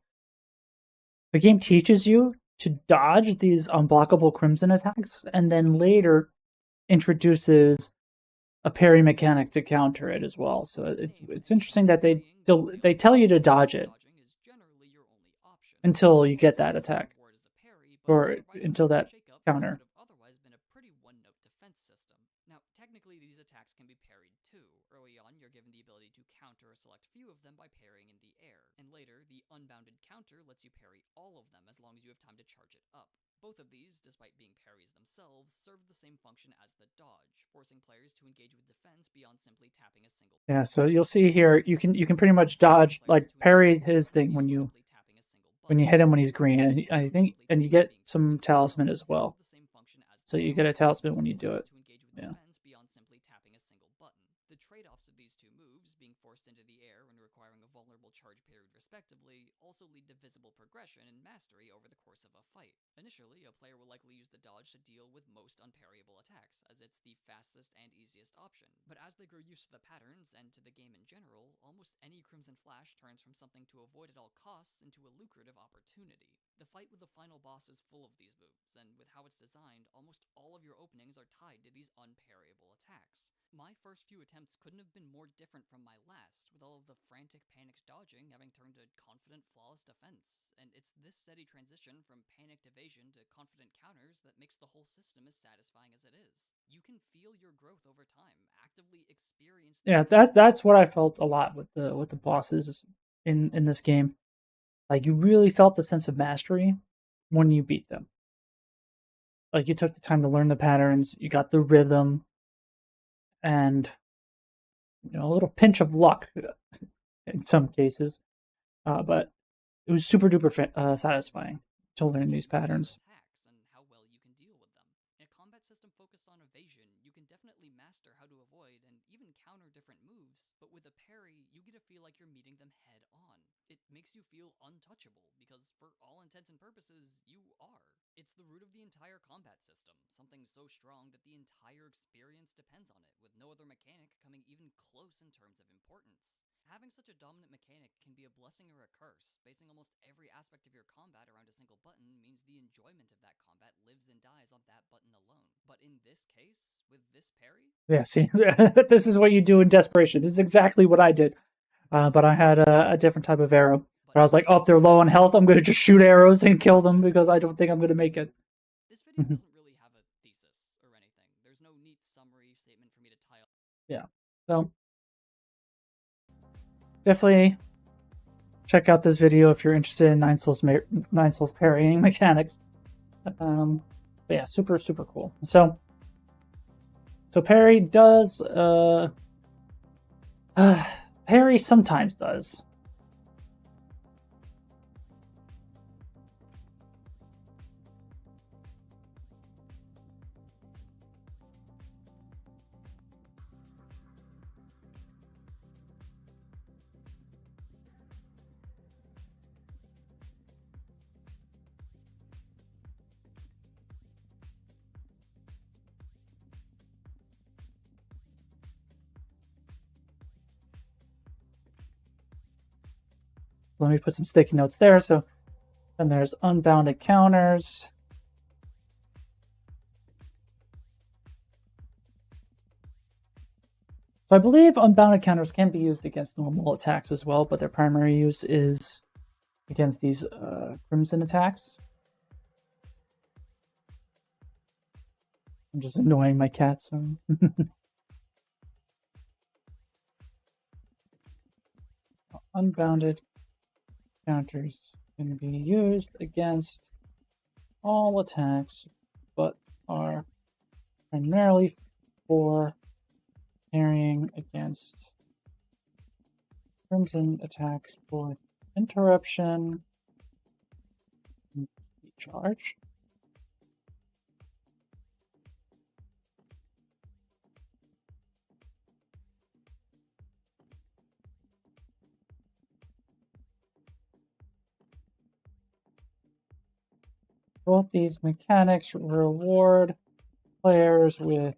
the game teaches you to dodge these unblockable crimson attacks, and then later introduces a parry mechanic to counter it as well. So it's interesting that they tell you to dodge it until you get that attack, or until that counter. Now, technically, these attacks can be parried counter a select few of them by parrying in the air. And later, the unbounded counter lets you parry all of them as long as you have time to charge it up. Both of these, despite being parries themselves, serve the same function as the dodge, forcing players to engage with defense beyond simply tapping a single. Yeah, so you'll see here you can pretty much dodge, like parry his thing when you hit him when he's green, and I think you get some talisman as well. So you get a talisman when you do it. Yeah. Beyond simply tapping a single button. The trade-offs of these two moves, being forced into the air and requiring a vulnerable charge period respectively, also lead to visible progression and mastery over the course of a fight. Initially, a player will likely use the dodge to deal with most unparryable attacks, as it's the fastest and easiest option. But as they grow used to the patterns and to the game in general, almost any Crimson Flash turns from something to avoid at all costs into a lucrative opportunity. The fight with the final boss is full of these moves, and with how it's designed, almost all of your openings are tied to these unparryable attacks. My first few attempts couldn't have been more different from my last, with all of the frantic, panicked dodging having turned to confident, flawless defense. And it's this steady transition from panicked evasion to confident counters that makes the whole system as satisfying as it is. You can feel your growth over time, actively experience. Yeah, that's what I felt a lot with the bosses in this game. Like, you really felt the sense of mastery when you beat them. Like, you took the time to learn the patterns, you got the rhythm, and a little pinch of luck in some cases, but it was super duper satisfying to learn these patterns. And how well you can deal with them. In a combat system focused on evasion, you can definitely master how to avoid and even counter different moves, but with a parry, you get to feel like you're meeting them head on. It makes you feel untouchable, because for all intents and purposes, you are. It's the root of the entire combat system, something so strong that the entire experience depends on it, with no other mechanic coming even close in terms of importance. Having such a dominant mechanic can be a blessing or a curse. Basing almost every aspect of your combat around a single button means the enjoyment of that combat lives and dies on that button alone. But in this case, with this parry... Yeah, see, this is what you do in desperation. This is exactly what I did. But I had a different type of arrow. But I was like, oh, they're low on health, I'm going to just shoot arrows and kill them because I don't think I'm going to make it. This video doesn't really have a thesis or anything. There's no neat summary statement for me to tie up. Yeah, so definitely check out this video if you're interested in Nine Souls parrying mechanics. But yeah, super, super cool. So parry does... parry sometimes does. Let me put some sticky notes there. So then there's unbounded counters. So I believe unbounded counters can be used against normal attacks as well, but their primary use is against these crimson attacks. I'm just annoying my cat, so... Unbounded counters can be used against all attacks, but are primarily for parrying against crimson attacks for interruption and charge. Both these mechanics reward players with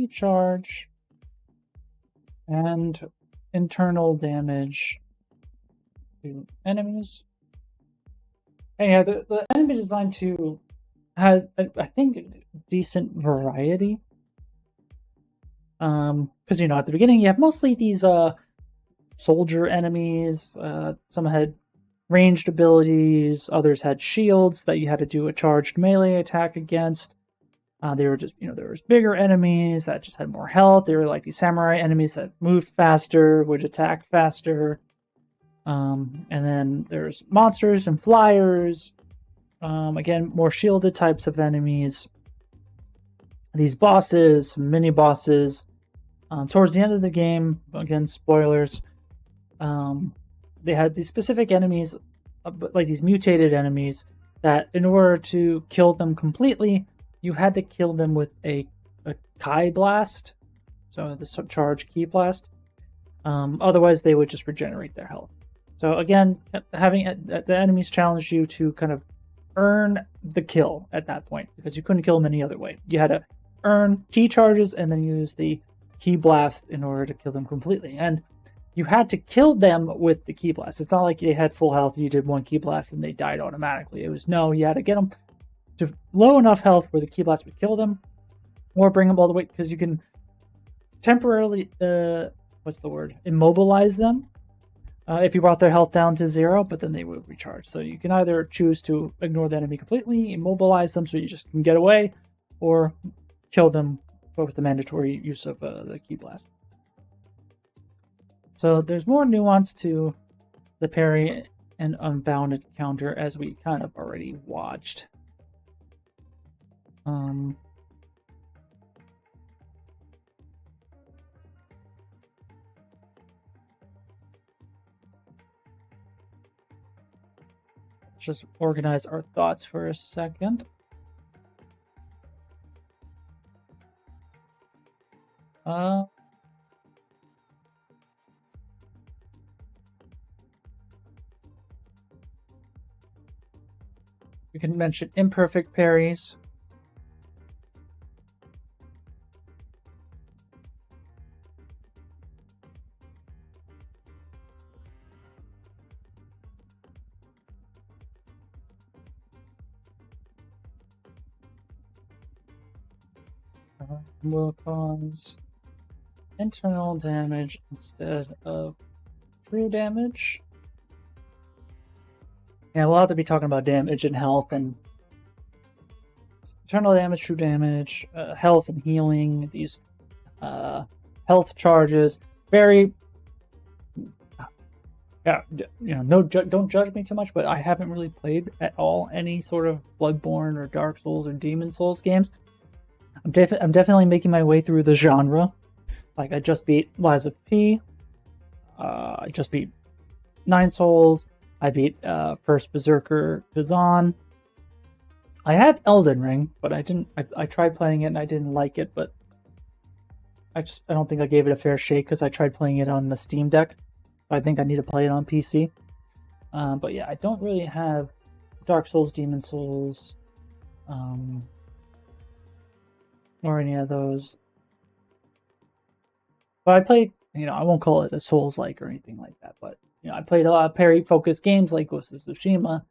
charge and internal damage to enemies. And yeah, the enemy design too had, I think, decent variety. Because at the beginning you have mostly these soldier enemies. Some had ranged abilities. Others had shields that you had to do a charged melee attack against. They were just, there was bigger enemies that just had more health. They were like these samurai enemies that moved faster, would attack faster. And then there's monsters and flyers. Again, more shielded types of enemies. These bosses, mini bosses. Towards the end of the game, again, spoilers, they had these specific enemies, like these mutated enemies, that in order to kill them completely, you had to kill them with a Kai blast, so the charge ki blast. Otherwise, they would just regenerate their health. So again, having the enemies challenge you to kind of earn the kill at that point, because you couldn't kill them any other way. You had to earn ki charges and then use the ki blast in order to kill them completely. And you had to kill them with the ki blast. It's not like they had full health, you did one ki blast and they died automatically. It was, no, you had to get them to low enough health where the ki blast would kill them, or bring them all the way, because you can temporarily, immobilize them if you brought their health down to 0, but then they would recharge. So you can either choose to ignore the enemy completely, immobilize them so you just can get away, or kill them with the mandatory use of the ki blast. So there's more nuance to the parry and unbounded counter, as we kind of already watched. Just organize our thoughts for a second. We can mention imperfect parries. Will cause internal damage instead of true damage. Yeah, we'll have to be talking about damage and health and internal damage, true damage, health and healing. These health charges, very. Yeah, don't judge me too much, but I haven't really played at all any sort of Bloodborne or Dark Souls or Demon Souls games. I'm definitely making my way through the genre. Like, I just beat Lies of P. I just beat Nine Souls. I beat First Berserker Kazan. I have Elden Ring, but I didn't. I tried playing it and I didn't like it. But I don't think I gave it a fair shake because I tried playing it on the Steam Deck. I think I need to play it on PC. But yeah, I don't really have Dark Souls, Demon Souls, or any of those. But I played, I won't call it a Souls-like or anything like that, but, I played a lot of parry-focused games like Ghost of Tsushima.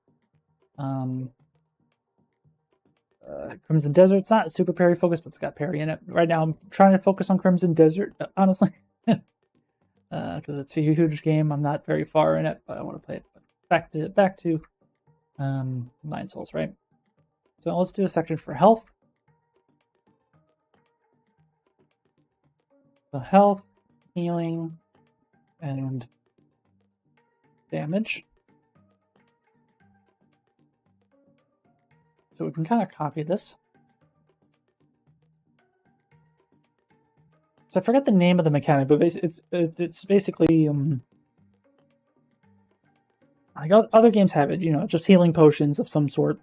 Crimson Desert's not super parry-focused, but it's got parry in it. Right now, I'm trying to focus on Crimson Desert, honestly. Because it's a huge game. I'm not very far in it, but I want to play it. Back to Nine Souls, right? So let's do a section for health. So health, healing, and damage. So we can kind of copy this. So I forgot the name of the mechanic, but it's basically like other games have it, just healing potions of some sort.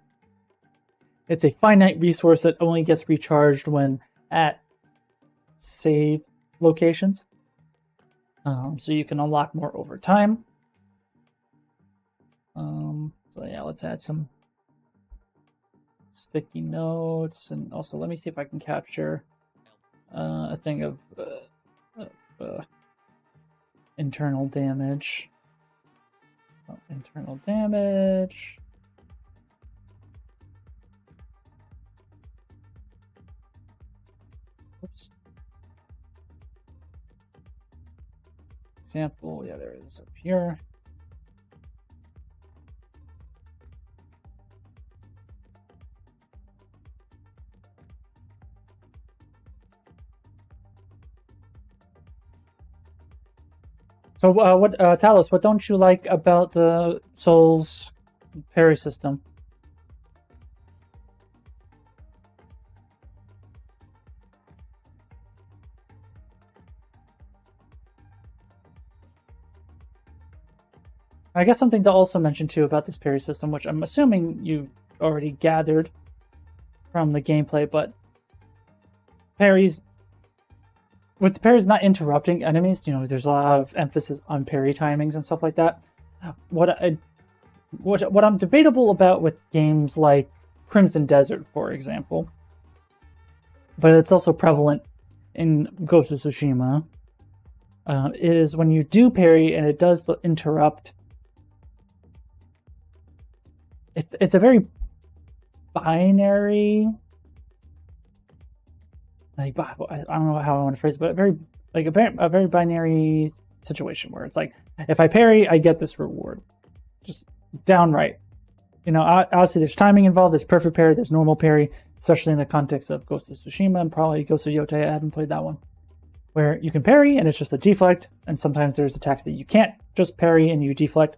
It's a finite resource that only gets recharged when at save locations. So you can unlock more over time. So yeah, let's add some sticky notes, and also let me see if I can capture a thing of internal damage. Internal damage. Oops. Example, yeah, there it is up here. So what, Talos, what don't you like about the Souls parry system? I guess something to also mention too about this parry system, which I'm assuming you already gathered from the gameplay, but parries, with the parries not interrupting enemies, you know, there's a lot of emphasis on parry timings and stuff like that. What I'm debatable about with games like Crimson Desert, for example, but it's also prevalent in Ghost of Tsushima, is when you do parry and it does interrupt, it's a very binary, like, I don't know how I want to phrase it, but a very binary situation where it's like, if I parry, I get this reward, just downright. You know, obviously there's timing involved, there's perfect parry, there's normal parry, especially in the context of Ghost of Tsushima and probably Ghost of Yotei. I haven't played that one, where you can parry and it's just a deflect, and sometimes there's attacks that you can't just parry and you deflect.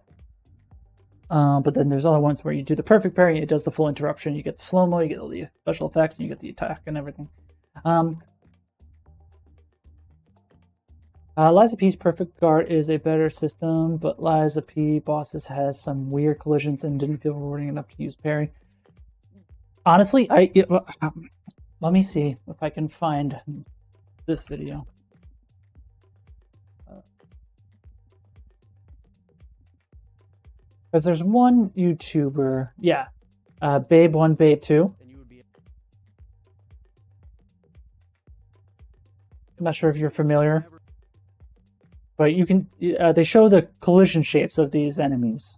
But then there's other ones where you do the perfect parry, it does the full interruption, you get the slow-mo, you get the special effects, and you get the attack and everything. Liza P's Perfect Guard is a better system, but Liza P bosses has some weird collisions and didn't feel rewarding enough to use parry. Honestly, let me see if I can find this video. Because there's one YouTuber, yeah, Babe1, Babe2. I'm not sure if you're familiar, but you can. They show the collision shapes of these enemies.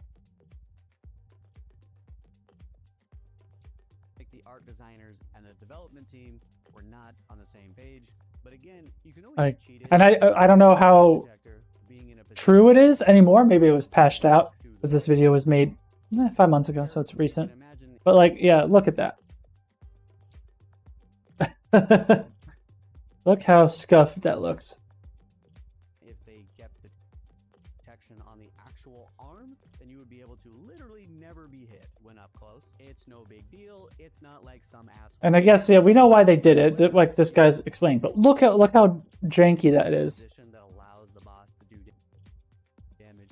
Like the art designers and the development team were not on the same page, but again, you can always cheat it. And I don't know how true it is anymore. Maybe it was patched out because this video was made 5 months ago, so it's recent. But like, yeah, look at that. Look how scuffed that looks. If they kept detection on the actual arm, then you would be able to literally never be hit when up close. It's no big deal. It's not like some ass. And I guess, yeah, we know why they did it, like this guy's explained. But look how janky that is. That allows the boss to do damage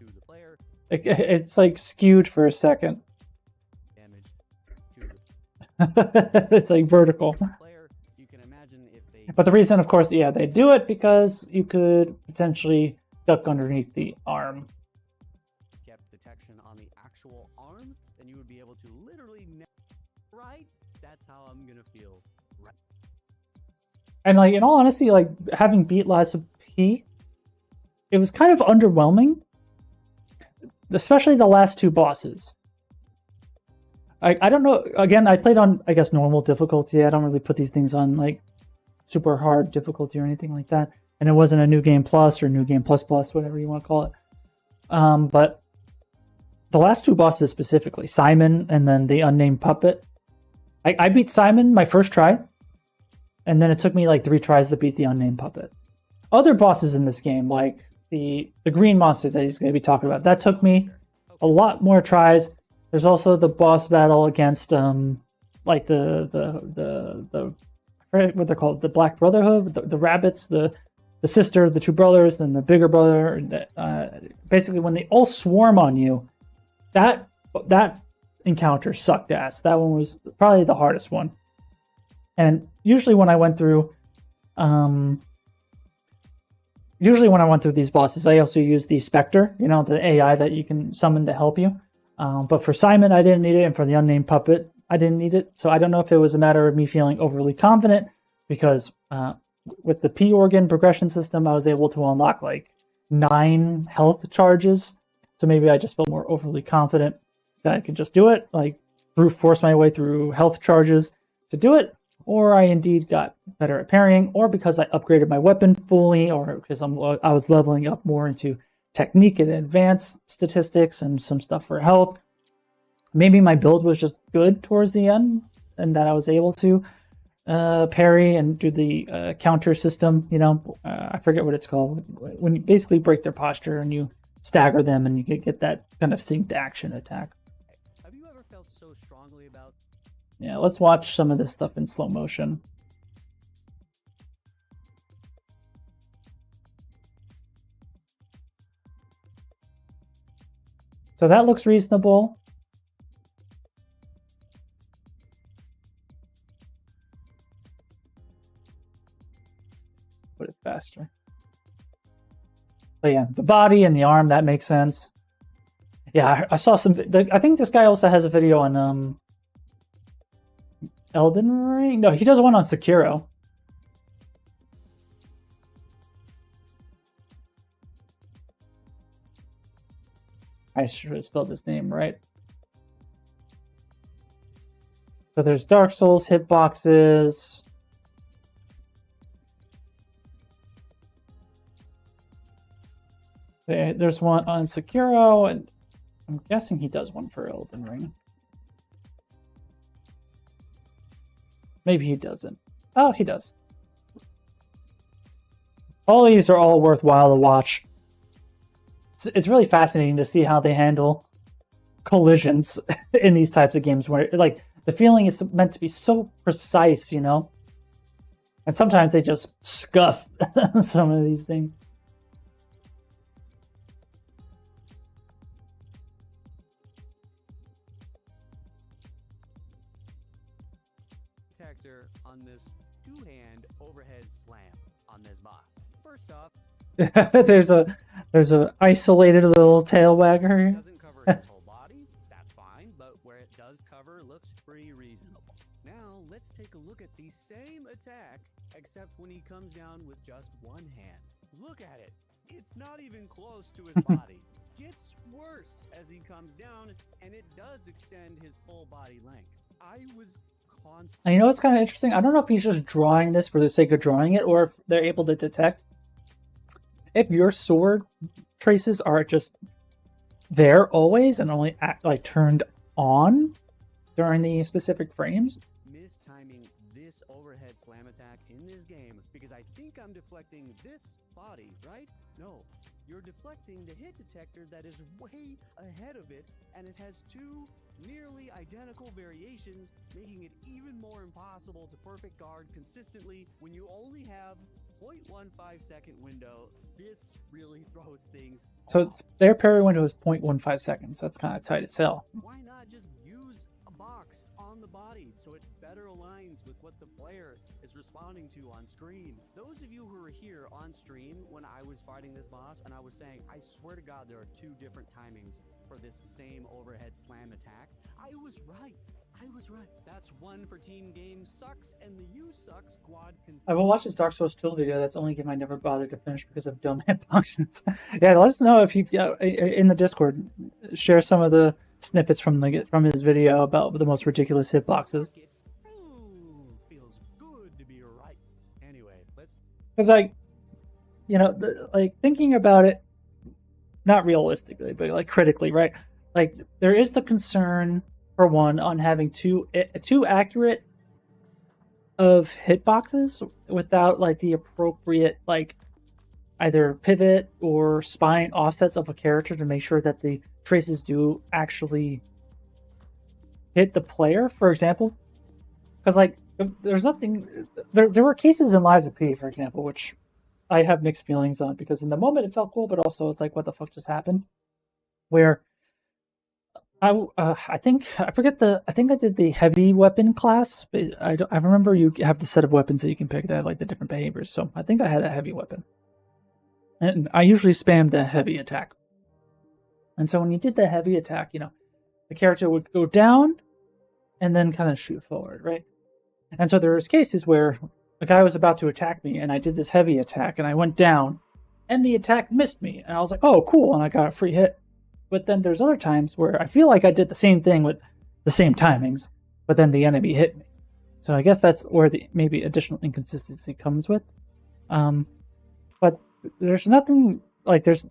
to the player. It's like skewed for a second. Damage to it's like vertical. But the reason, of course, yeah, they do it because you could potentially duck underneath the arm. Kept detection on the actual arm, then you would be able to literally right? That's how I'm gonna feel. Right. And like, in all honesty, like having beat Liza P, it was kind of underwhelming. Especially the last two bosses. I don't know, again, I played on, I guess, normal difficulty. I don't really put these things on like super hard difficulty or anything like that, and it wasn't a new game plus or new game plus, whatever you want to call it. But the last two bosses specifically, Simon and then the unnamed puppet, I beat Simon my first try, and then it took me like 3 tries to beat the unnamed puppet. Other bosses in this game, like the green monster that he's going to be talking about, that took me a lot more tries. There's also the boss battle against like the what they're called, the Black Brotherhood, the rabbits, the sister, the 2 brothers, then the bigger brother. Basically, when they all swarm on you, that encounter sucked ass. That one was probably the hardest one. And usually when I went through, these bosses, I also use the Spectre, you know, the AI that you can summon to help you. But for Simon, I didn't need it, and for the unnamed puppet, I didn't need it. So I don't know if it was a matter of me feeling overly confident, because with the P organ progression system, I was able to unlock like 9 health charges. So maybe I just felt more overly confident that I could just do it, like brute force my way through health charges to do it, or I indeed got better at parrying, or because I upgraded my weapon fully, or because I was leveling up more into technique and advanced statistics and some stuff for health. Maybe my build was just good towards the end, and that I was able to parry and do the counter system. You know, I forget what it's called. When you basically break their posture and you stagger them, and you get that kind of synced action attack. Have you ever felt so strongly about? Yeah, let's watch some of this stuff in slow motion. So that looks reasonable. Put it faster. But yeah, the body and the arm, that makes sense. Yeah, I saw some... I think this guy also has a video on Elden Ring? No, he does one on Sekiro. I should have spelled his name right. So there's Dark Souls hitboxes. There's one on Sekiro, and I'm guessing he does one for Elden Ring. Maybe he doesn't. Oh, he does. All these are all worthwhile to watch. It's really fascinating to see how they handle collisions in these types of games where, like, the feeling is meant to be so precise, you know? And sometimes they just scuff some of these things. Detector on this two-hand overhead slam on this boss. First off, there's a isolated little tail wagger. Doesn't cover his whole body. That's fine, but where it does cover looks pretty reasonable. Now let's take a look at the same attack, except when he comes down with just one hand. Look at it. It's not even close to his body. Gets worse as he comes down, and it does extend his full body length. I was constant. And you know what's kind of interesting? I don't know if he's just drawing this for the sake of drawing it, or if they're able to detect if your sword traces are just there always and only turned on during the specific frames. Mistiming this overhead slam attack in this game because I think I'm deflecting this body, right? No, you're deflecting the hit detector that is way ahead of it, and it has two nearly identical variations, making it even more impossible to perfect guard consistently when you only have 0.15 second window. This really throws things So off. their parry window is 0.15 seconds. That's kind of tight as hell. Why not just use a box on the body so it better aligns with what the player is responding to on screen? Those of you who were here on stream when I was fighting this boss and I was saying, I swear to God, there are two different timings for this same overhead slam attack, I was right. I was right. That's one for Team Game Sucks, and the You Suck squad can. I will watch this Dark Souls 2 video. That's the only game I never bothered to finish because of dumb hitboxes. Yeah, let us know if you in the Discord. Share some of the snippets from his video about the most ridiculous hitboxes. Ooh, feels good to be right. Anyway, let's. Because thinking about it, not realistically, but like critically, right? Like there is the concern, for one, on having too accurate of hitboxes without like the appropriate like either pivot or spine offsets of a character to make sure that the traces do actually hit the player, for example. Because like there's nothing there were cases in Lies of P, for example, which I have mixed feelings on, because in the moment it felt cool, but also it's like, what the fuck just happened? Where I think I did the heavy weapon class, but I remember you have the set of weapons that you can pick that have like the different behaviors. So I think I had a heavy weapon, and I usually spammed the heavy attack. And so when you did the heavy attack, the character would go down and then kind of shoot forward, right? And so there was cases where a guy was about to attack me, and I did this heavy attack, and I went down, and the attack missed me, and I was like, oh, cool, and I got a free hit. But then there's other times where I feel like I did the same thing with the same timings, but then the enemy hit me. So I guess that's where the maybe additional inconsistency comes with. But there's nothing like there's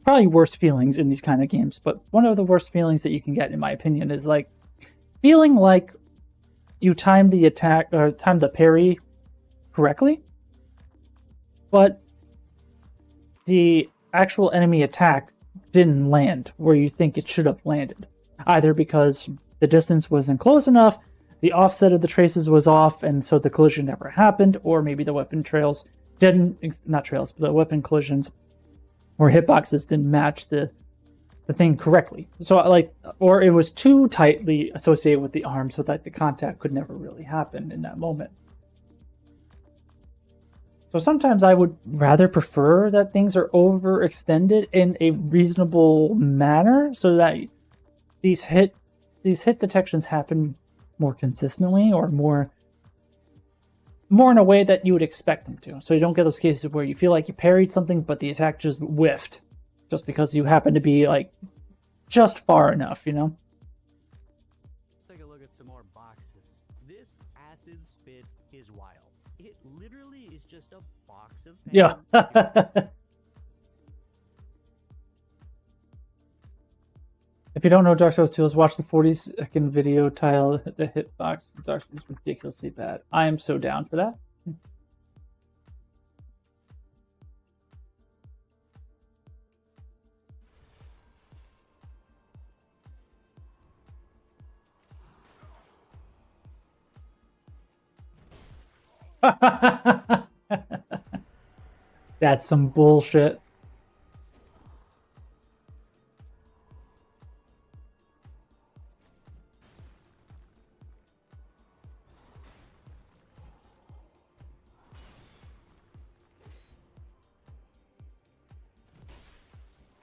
probably worse feelings in these kind of games. But one of the worst feelings that you can get, in my opinion, is like feeling like you timed the attack or timed the parry correctly, but the actual enemy attack didn't land where you think it should have landed, either because the distance wasn't close enough, the offset of the traces was off, and so the collision never happened, or maybe the weapon trails didn't, not trails, but the weapon collisions or hitboxes didn't match the thing correctly. So like, or it was too tightly associated with the arm so that the contact could never really happen in that moment. So sometimes I would rather prefer that things are overextended in a reasonable manner so that these hit detections happen more consistently or more in a way that you would expect them to. So you don't get those cases where you feel like you parried something but the attack just whiffed just because you happen to be like just far enough, you know? Let's take a look at some more boxes. This acid spit is wild. It literally is just a box of pain. Yeah. If you don't know Dark Souls 2, watch the 40-second video titled The Hitbox. Dark Souls is ridiculously bad. I am so down for that. That's some bullshit.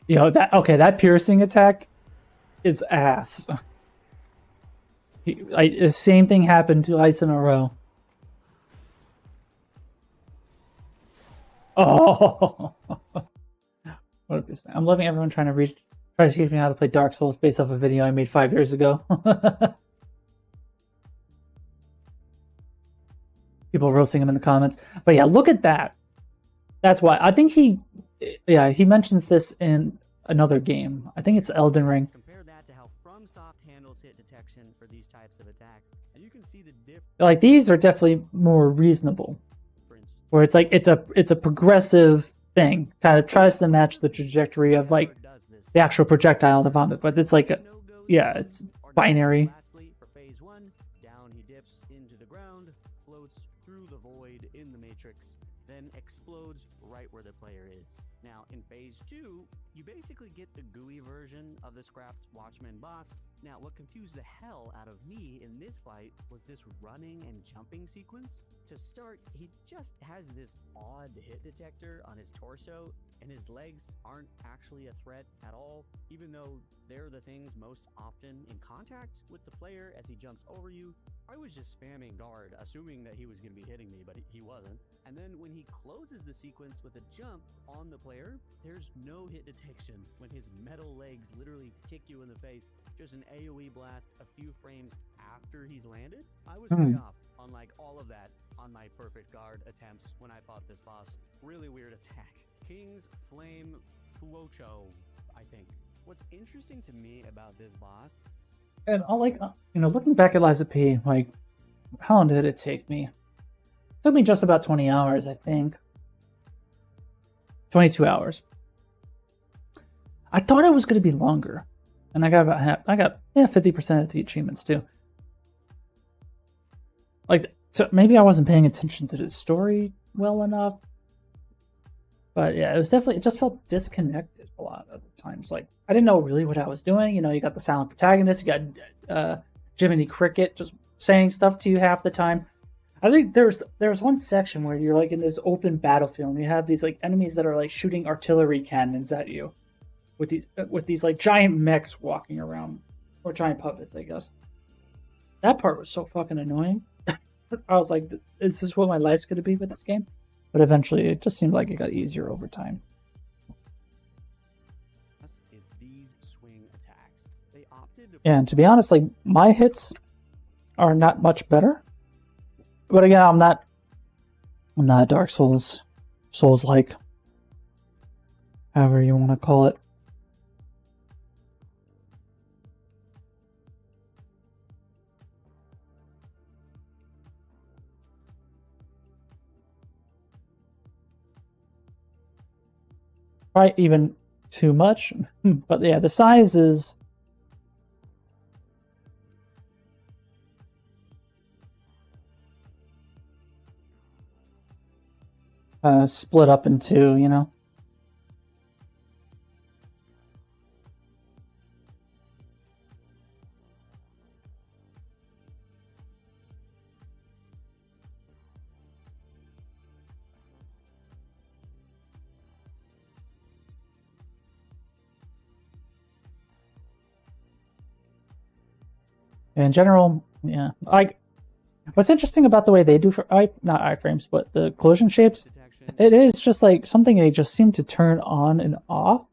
That piercing attack is ass. The same thing happened twice in a row. Oh, what a beast. I'm loving everyone trying to teach me how to play Dark Souls based off a video I made 5 years ago. People roasting him in the comments. But yeah, look at that. That's why. I think he mentions this in another game. I think it's Elden Ring. Compare that to how FromSoft handles hit detection for these types of attacks, and you can see the difference. Like, these are definitely more reasonable. Where it's like it's a progressive thing. Kind of tries to match the trajectory of like the actual projectile to vomit, but it's like it's binary. Lastly, for phase 1, down he dips into the ground, floats through the void in the matrix, then explodes right where the player is. Now, in phase 2, you basically get the gooey version of the scrapped Watchman boss. Now, what confused the hell out of me in this fight was this running and jumping sequence. To start, he just has this odd hit detector on his torso, and his legs aren't actually a threat at all, even though they're the things most often in contact with the player as he jumps over you. I was just spamming guard, assuming that he was going to be hitting me, but he wasn't. And then when he closes the sequence with a jump on the player, there's no hit detection when his metal legs literally kick you in the face. Just an AoE blast a few frames after he's landed. I was way off on like all of that on my perfect guard attempts when I fought this boss. Really weird attack. King's Flame Fuocho, I think. What's interesting to me about this boss, and I'll looking back at Lies of P, like, how long did it take me? It took me just about 20 hours, I think. 22 hours. I thought it was going to be longer. And I got about half, 50% of the achievements too. Like, so maybe I wasn't paying attention to the story well enough. But yeah, it just felt disconnected a lot of the times. Like, I didn't know really what I was doing. You know, you got the silent protagonist, you got Jiminy Cricket just saying stuff to you half the time. I think there's one section where you're like in this open battlefield and you have these like enemies that are like shooting artillery cannons at you with these like giant mechs walking around, or giant puppets, I guess. That part was so fucking annoying. I was like, is this what my life's going to be with this game? But eventually it just seemed like it got easier over time. is these swing attacks. They opted to Yeah, and to be honest, like, my hits are not much better. But again, I'm not Dark Souls-like, however you want to call it. Probably even too much. But yeah, the size is split up in two, you know? In general, yeah. Like, what's interesting about the way they do for not iframes, but the collision shapes, Detection it is just like something they just seem to turn on and off.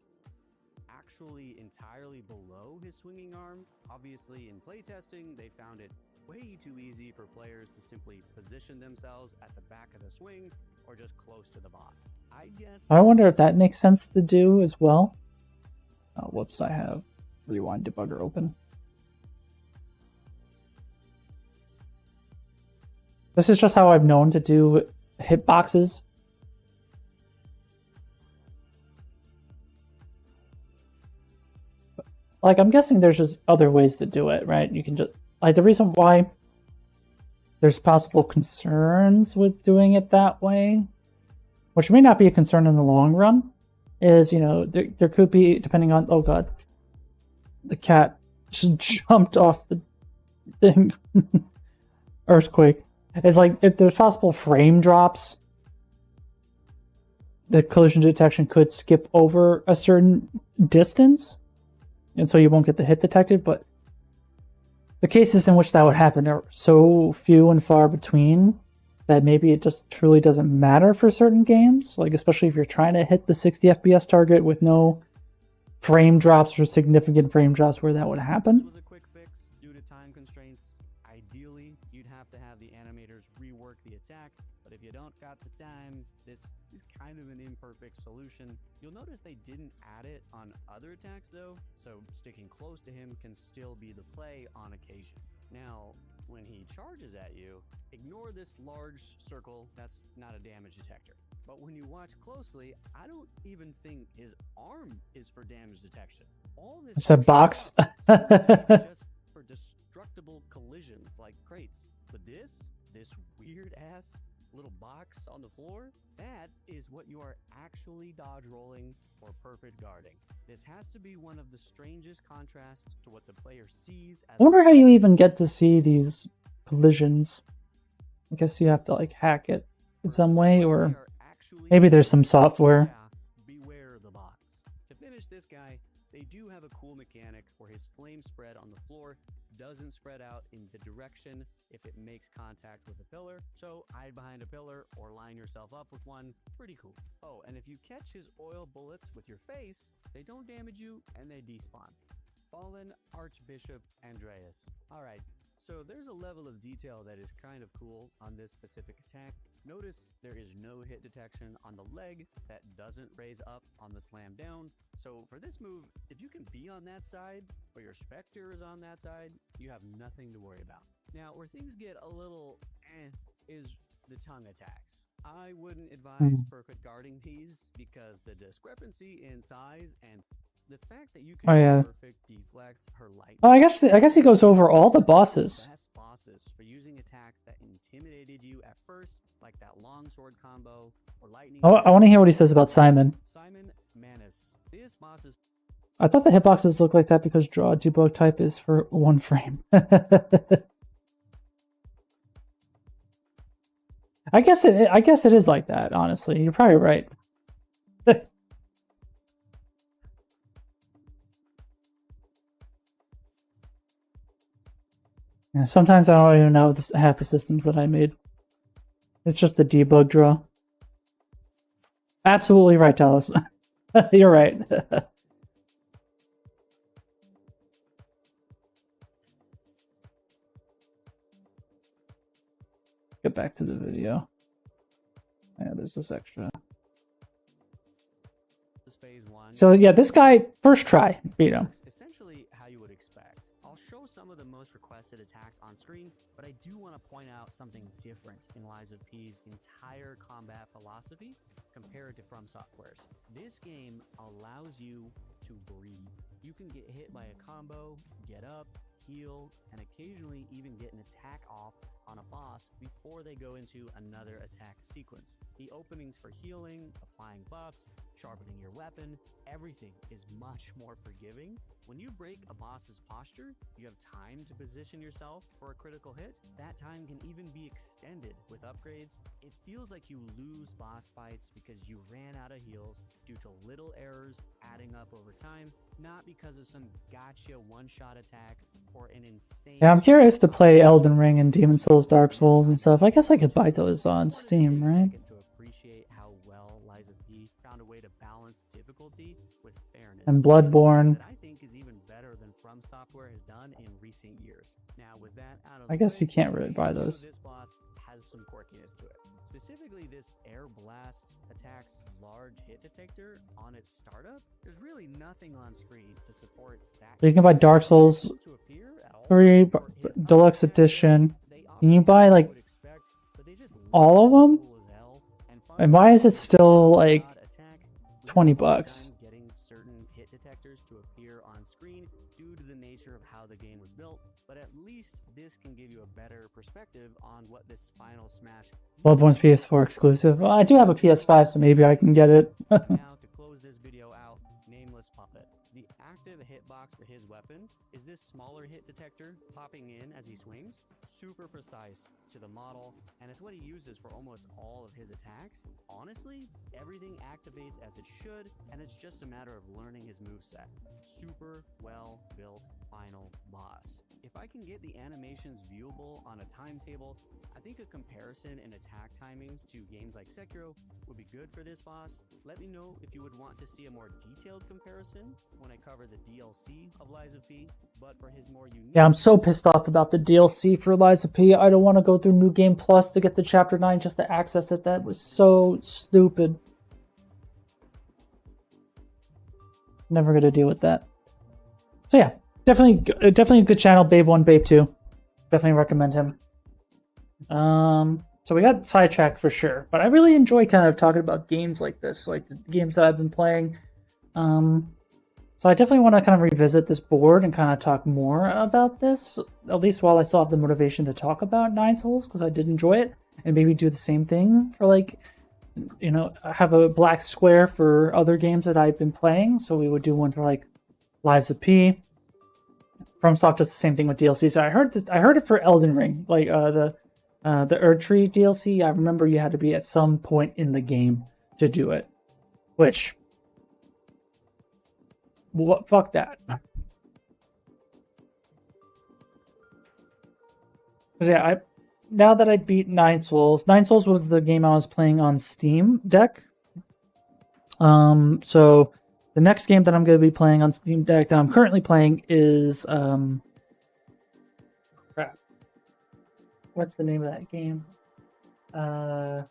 actually entirely below his swinging arm. Obviously, in playtesting, they found it way too easy for players to simply position themselves at the back of the swing or just close to the boss. I guess I wonder if that makes sense to do as well. Oh, whoops, I have Rewind Debugger open. This is just how I've known to do hitboxes. Like, I'm guessing there's just other ways to do it, right? You can just, like, the reason why there's possible concerns with doing it that way, which may not be a concern in the long run, is, you know, there could be, depending on, oh god, the cat just jumped off the thing. Earthquake. It's like, if there's possible frame drops, the collision detection could skip over a certain distance, and so you won't get the hit detected, but the cases in which that would happen are so few and far between that maybe it just truly doesn't matter for certain games, like especially if you're trying to hit the 60 FPS target with no frame drops or significant frame drops where that would this happen. was a quick fix due to time constraints. Ideally, you'd have to have the animators rework the attack, but if you don't got the time, this is kind of an imperfect solution. You'll notice they didn't add it on other attacks though, so sticking close to him can still be the play on occasion. Now, when he charges at you, ignore this large circle, that's not a damage detector. But when you watch closely, I don't even think his arm is for damage detection. All this It's a box. just for destructible collisions like crates. But this weird ass little box on the floor, that is what you are actually dodge rolling or perfect guarding. This has to be one of the strangest contrasts to what the player sees as I wonder how you even get to see these collisions. I guess you have to like hack it in some way, or maybe there's some software. Yeah, beware the box. To finish this guy, they do have a cool mechanic where his flame spread on the floor doesn't spread out in the direction if it makes contact with a pillar. So hide behind a pillar or line yourself up with one. Pretty cool. Oh, and if you catch his oil bullets with your face, they don't damage you and they despawn. Fallen Archbishop Andreas. Alright, so there's a level of detail that is kind of cool on this specific attack. Notice there is no hit detection on the leg that doesn't raise up on the slam down. So for this move, if you can be on that side, or your Spectre is on that side, you have nothing to worry about. Now, where things get a little is the tongue attacks. I wouldn't advise perfect guarding these because the discrepancy in size and the fact that you can Oh, yeah. perfect deflect her light. Oh, I guess he goes over all the bosses. Best bosses for using attacks that intimidated you at first, like that long sword combo or lightning. Oh, I want to hear what he says about Simon. Simon Manus. This boss is I thought the hitboxes look like that because draw debug type is for one frame. I guess it is like that, honestly. You're probably right. Yeah, sometimes I don't even know half the systems that I made. It's just the debug draw. Absolutely right, Dallas. You're right. Get back to the video. Yeah, there's this extra. phase one. So yeah, this guy, first try, beat him. Essentially how you would expect. I'll show some of the most requested attacks on screen, but I do want to point out something different in Lies of P's entire combat philosophy compared to From Software's. This game allows you to breathe. You can get hit by a combo, get up, heal, and occasionally even get an attack off on a boss before they go into another attack sequence. The openings for healing, applying buffs, sharpening your weapon, everything is much more forgiving. When you break a boss's posture, you have time to position yourself for a critical hit. That time can even be extended with upgrades. It feels like you lose boss fights because you ran out of heals due to little errors adding up over time, not because of some gotcha one-shot attack or an insane... Yeah, I'm curious to play Elden Ring and Demon Souls, Dark Souls and stuff. I guess I could buy those on Steam, right? To appreciate how well Lies of P found a way to balance difficulty with fairness. And Bloodborne. That I think is even better than From Software has done in recent years. Now, with that out of I guess you can't really buy those. This boss has some quirkiness to it. Specifically, this air blast attacks large hit detector on its startup. There's really nothing on screen to support that. So you can buy Dark Souls 3 Deluxe Edition. Can you buy like all of them? And why is it still like $20? Getting certain hit detectors to appear on screen due to the nature of how the game was built, but at least this can give you a better perspective on what this final Smash. Bloodborne's PS4 exclusive. Well, I do have a PS5, so maybe I can get it. Now to close this video out, Nameless Puppet. The active hitbox for his weapon is this smaller hit detector popping in as he swings. Super precise to the model, and it's what he uses for almost all of his attacks. Honestly, everything activates as it should, and it's just a matter of learning his moveset. Super well built final boss. If I can get the animations viewable on a timetable, I think a comparison in attack timings to games like Sekiro would be good for this boss. Let me know if you would want to see a more detailed comparison when I cover the DLC of Lies of P, but for his more unique... Yeah, I'm so pissed off about the DLC for Lies of P. I don't want to go through New Game Plus to get to Chapter 9 just to access it. That was so stupid. Never gonna deal with that. So yeah, definitely a good channel, Babe 1, Babe 2. Definitely recommend him. So we got sidetracked for sure, but I really enjoy kind of talking about games like this, like the games that I've been playing. So I definitely want to kind of revisit this board and kind of talk more about this, at least while I still have the motivation to talk about Nine Souls, because I did enjoy it, and maybe do the same thing for, like, you know, have a black square for other games that I've been playing. So we would do one for like Lives of P. FromSoft does the same thing with DLC. So I heard it for Elden Ring, like the Erdtree DLC. I remember you had to be at some point in the game to do it, which, what, fuck that. Because yeah, now that I beat Nine Souls was the game I was playing on Steam Deck. So the next game that I'm going to be playing on Steam Deck that I'm currently playing is crap. What's the name of that game? I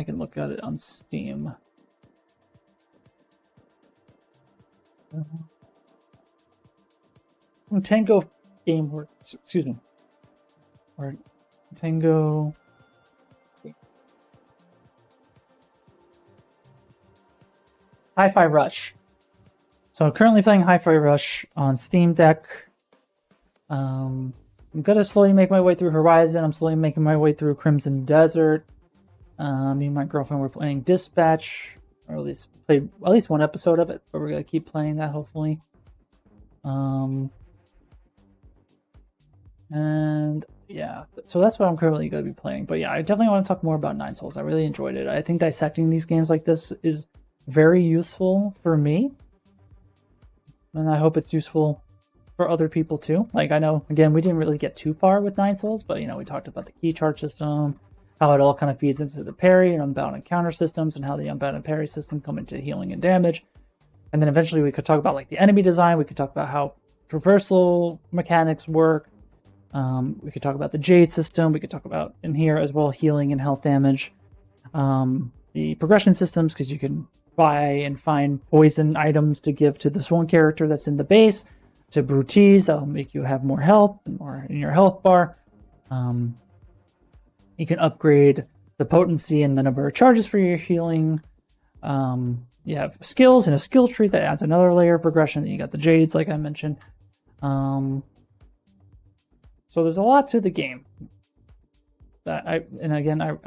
can look at it on Steam. Tango Game Works, excuse me. Or Tango. Hi-Fi Rush. So I'm currently playing Hi-Fi Rush on Steam Deck. I'm gonna slowly make my way through Horizon. I'm slowly making my way through Crimson Desert. Me and my girlfriend were playing Dispatch, or at least played at least one episode of it, but we're gonna keep playing that hopefully. And yeah, so that's what I'm currently going to be playing. But yeah, I definitely want to talk more about Nine Souls. I really enjoyed it. I think dissecting these games like this is very useful for me. And I hope it's useful for other people too. Like, I know, again, we didn't really get too far with Nine Souls, but, you know, we talked about the key charge system, how it all kind of feeds into the parry and unbound and counter systems, and how the unbound and parry system come into healing and damage. And then eventually we could talk about, like, the enemy design. We could talk about how traversal mechanics work. We could talk about the Jade system. We could talk about, in here as well, healing and health damage. The progression systems, because you can buy and find poison items to give to this one character that's in the base. to brew teas that'll make you have more health and more in your health bar. You can upgrade the potency and the number of charges for your healing. You have skills and a skill tree that adds another layer of progression. You got the jades, like I mentioned. So there's a lot to the game that I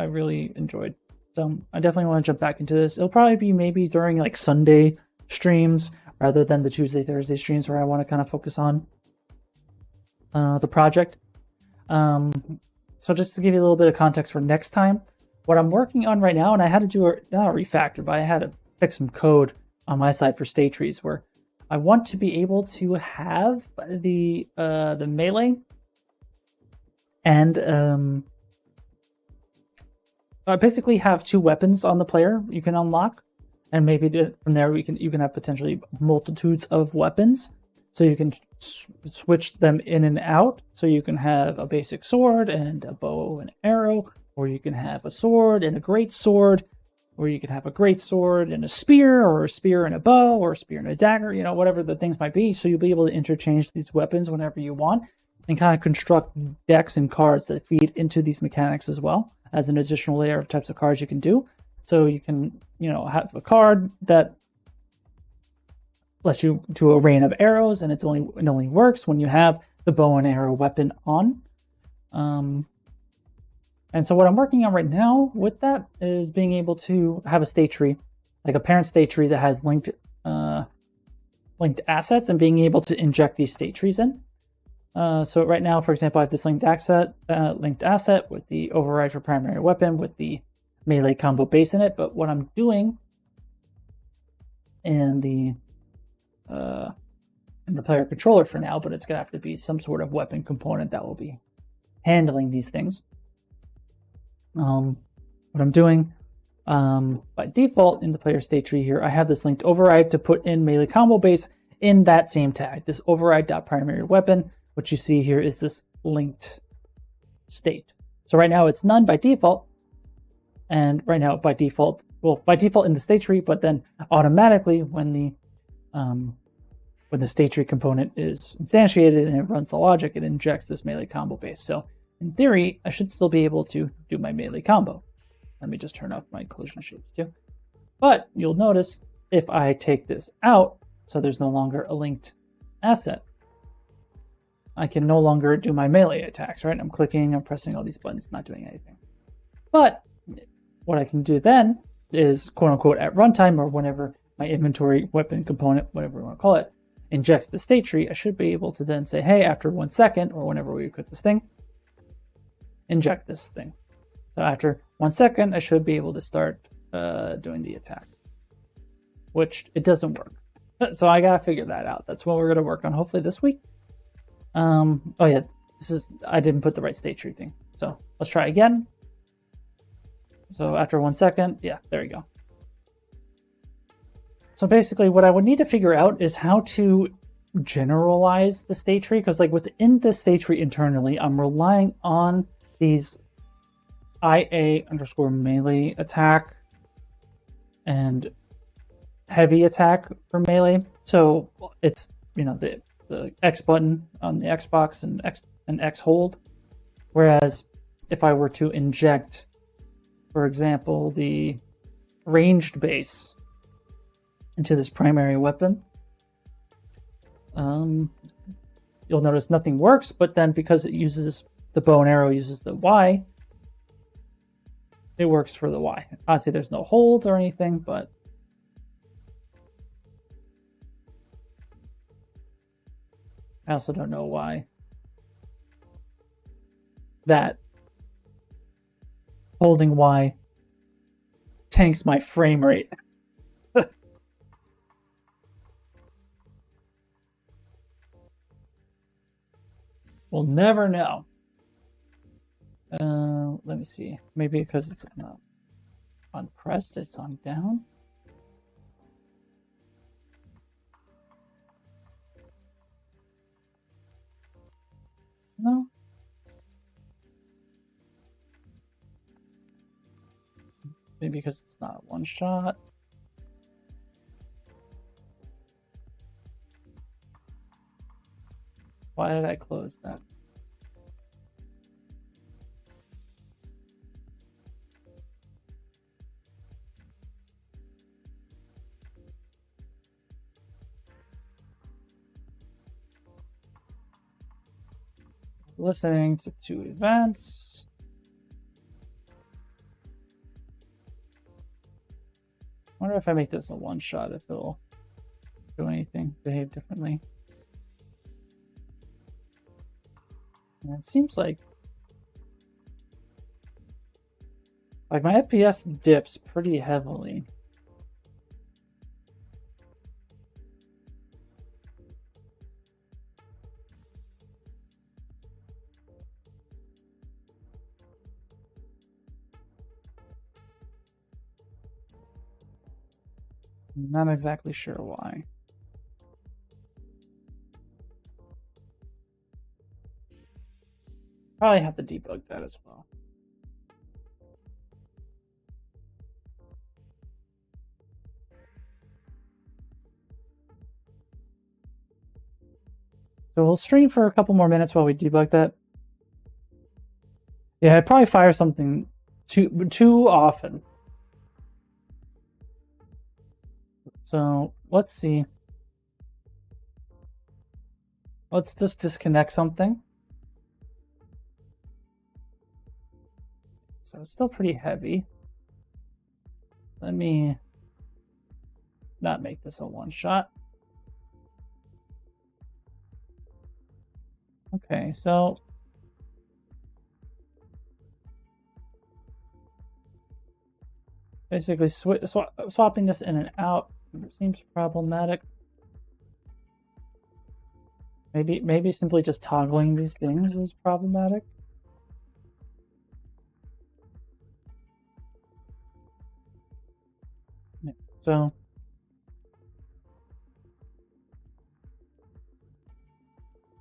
really enjoyed. So I definitely want to jump back into this. It'll probably be maybe during like Sunday streams rather than the Tuesday, Thursday streams where I want to kind of focus on the project. So just to give you a little bit of context for next time, what I'm working on right now, and I had to do not a refactor, but I had to fix some code on my side for state trees where I want to be able to have the melee and I basically have 2 weapons on the player you can unlock, and maybe from there you can have potentially multitudes of weapons, so you can switch them in and out. So you can have a basic sword and a bow and arrow, or you can have a sword and a great sword, or you can have a great sword and a spear, or a spear and a bow, or a spear and a dagger, you know, whatever the things might be. So you'll be able to interchange these weapons whenever you want and kind of construct decks and cards that feed into these mechanics as well as an additional layer of types of cards you can do. So you can, you know, have a card that lets you do a rain of arrows, and it only works when you have the bow and arrow weapon on. And so what I'm working on right now with that is being able to have a state tree, like a parent state tree that has linked assets, and being able to inject these state trees in. So right now, for example, I have this linked asset with the override for primary weapon with the melee combo base in it. But what I'm doing in the player controller for now, but it's gonna have to be some sort of weapon component that will be handling these things. What I'm doing by default in the player state tree here, I have this linked override to put in melee combo base in that same tag. This override.primary weapon, what you see here is this linked state. So right now it's none by default, and right now by default in the state tree, but then automatically when the state tree component is instantiated and it runs the logic, it injects this melee combo base. So in theory, I should still be able to do my melee combo. Let me just turn off my collision shapes too. But you'll notice if I take this out, so there's no longer a linked asset, I can no longer do my melee attacks, right? I'm clicking, I'm pressing all these buttons, not doing anything. But what I can do then is, quote unquote, at runtime, or whenever my inventory weapon component, whatever you want to call it, injects the state tree, I should be able to then say, hey, after 1 second, or whenever we equip this thing, inject this thing. So after 1 second, I should be able to start doing the attack, which it doesn't work. So I gotta figure that out. That's what we're gonna work on hopefully this week. Oh yeah, I didn't put the right state tree thing. So let's try again. So after 1 second, yeah, there you go. So basically what I would need to figure out is how to generalize the state tree, because like within the state tree internally, I'm relying on these IA_melee attack and heavy attack for melee. So it's, you know, the X button on the Xbox and X hold. Whereas if I were to inject, for example, the ranged base into this primary weapon, you'll notice nothing works, but then because it uses the bow and arrow uses the Y, it works for the Y. Obviously there's no hold or anything, but I also don't know why that holding Y tanks my frame rate. We'll never know. Let me see. Maybe because it's on pressed, it's on down. No. Maybe because it's not a one shot. Why did I close that? Listening to 2 events. Wonder if I make this a one-shot, if it'll do anything, behave differently. And it seems like my FPS dips pretty heavily. Not exactly sure why. Probably have to debug that as well. So we'll stream for a couple more minutes while we debug that. Yeah, I'd probably fire something too often. So let's see. Let's just disconnect something. So it's still pretty heavy. Let me not make this a one-shot. Okay, so basically swapping this in and out seems problematic. Maybe simply just toggling these things is problematic. So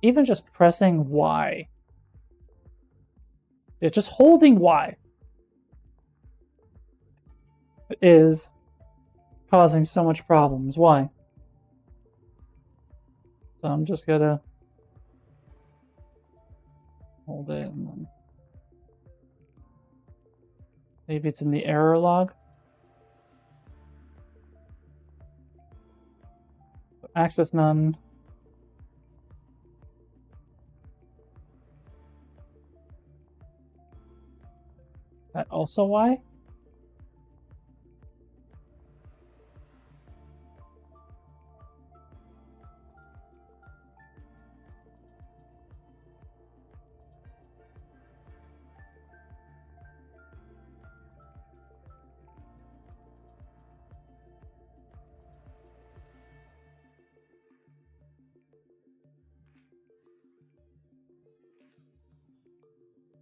even just pressing Y, it's just holding Y is causing so much problems. Why? So I'm just gonna hold it and then maybe it's in the error log. Access none. That also why?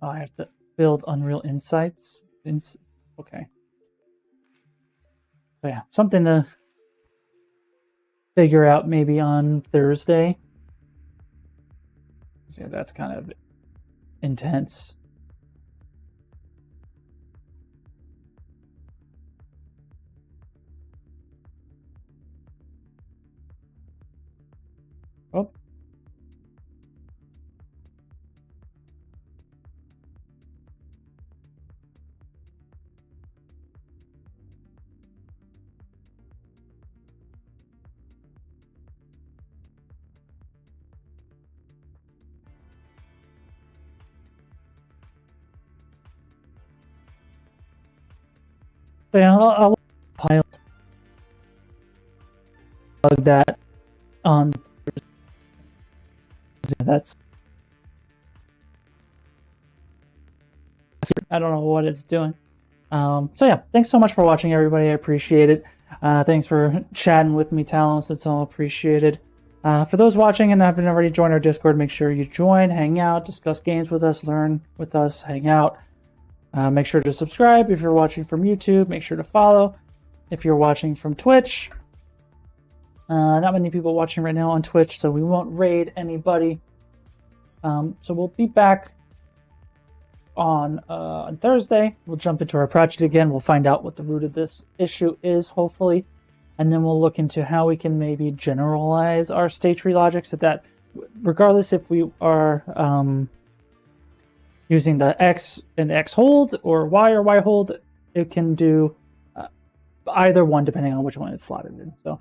Oh, I have to build Unreal Insights. Okay. So yeah, something to figure out maybe on Thursday. So yeah, that's kind of intense. Oh. Yeah, I'll pile that on. That's. I don't know what it's doing. So yeah, thanks so much for watching, everybody. I appreciate it. Thanks for chatting with me, Talos. It's all appreciated. For those watching and haven't already joined our Discord, make sure you join, hang out, discuss games with us, learn with us, hang out. Make sure to subscribe if you're watching from YouTube. Make sure to follow if you're watching from Twitch. Not many people watching right now on Twitch, so we won't raid anybody. So we'll be back on Thursday. We'll jump into our project again. We'll find out what the root of this issue is, hopefully. And then we'll look into how we can maybe generalize our state tree logic so that regardless if we are using the X and X hold or Y hold, it can do either one depending on which one it's slotted in. So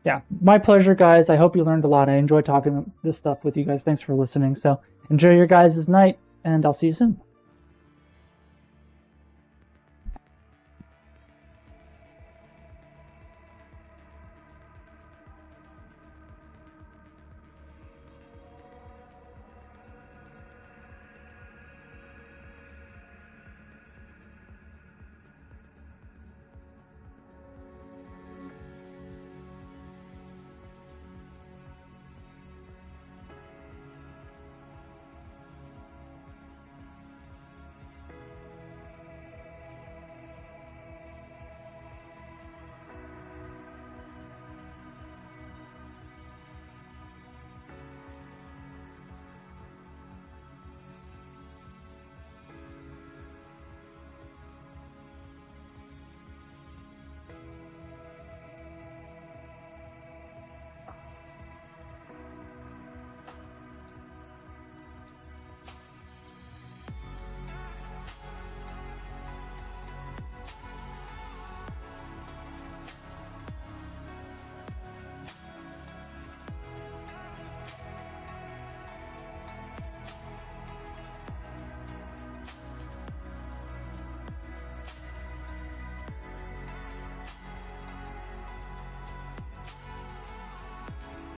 yeah, my pleasure, guys. I hope you learned a lot. I enjoyed talking this stuff with you guys. Thanks for listening. So enjoy your guys' night, and I'll see you soon.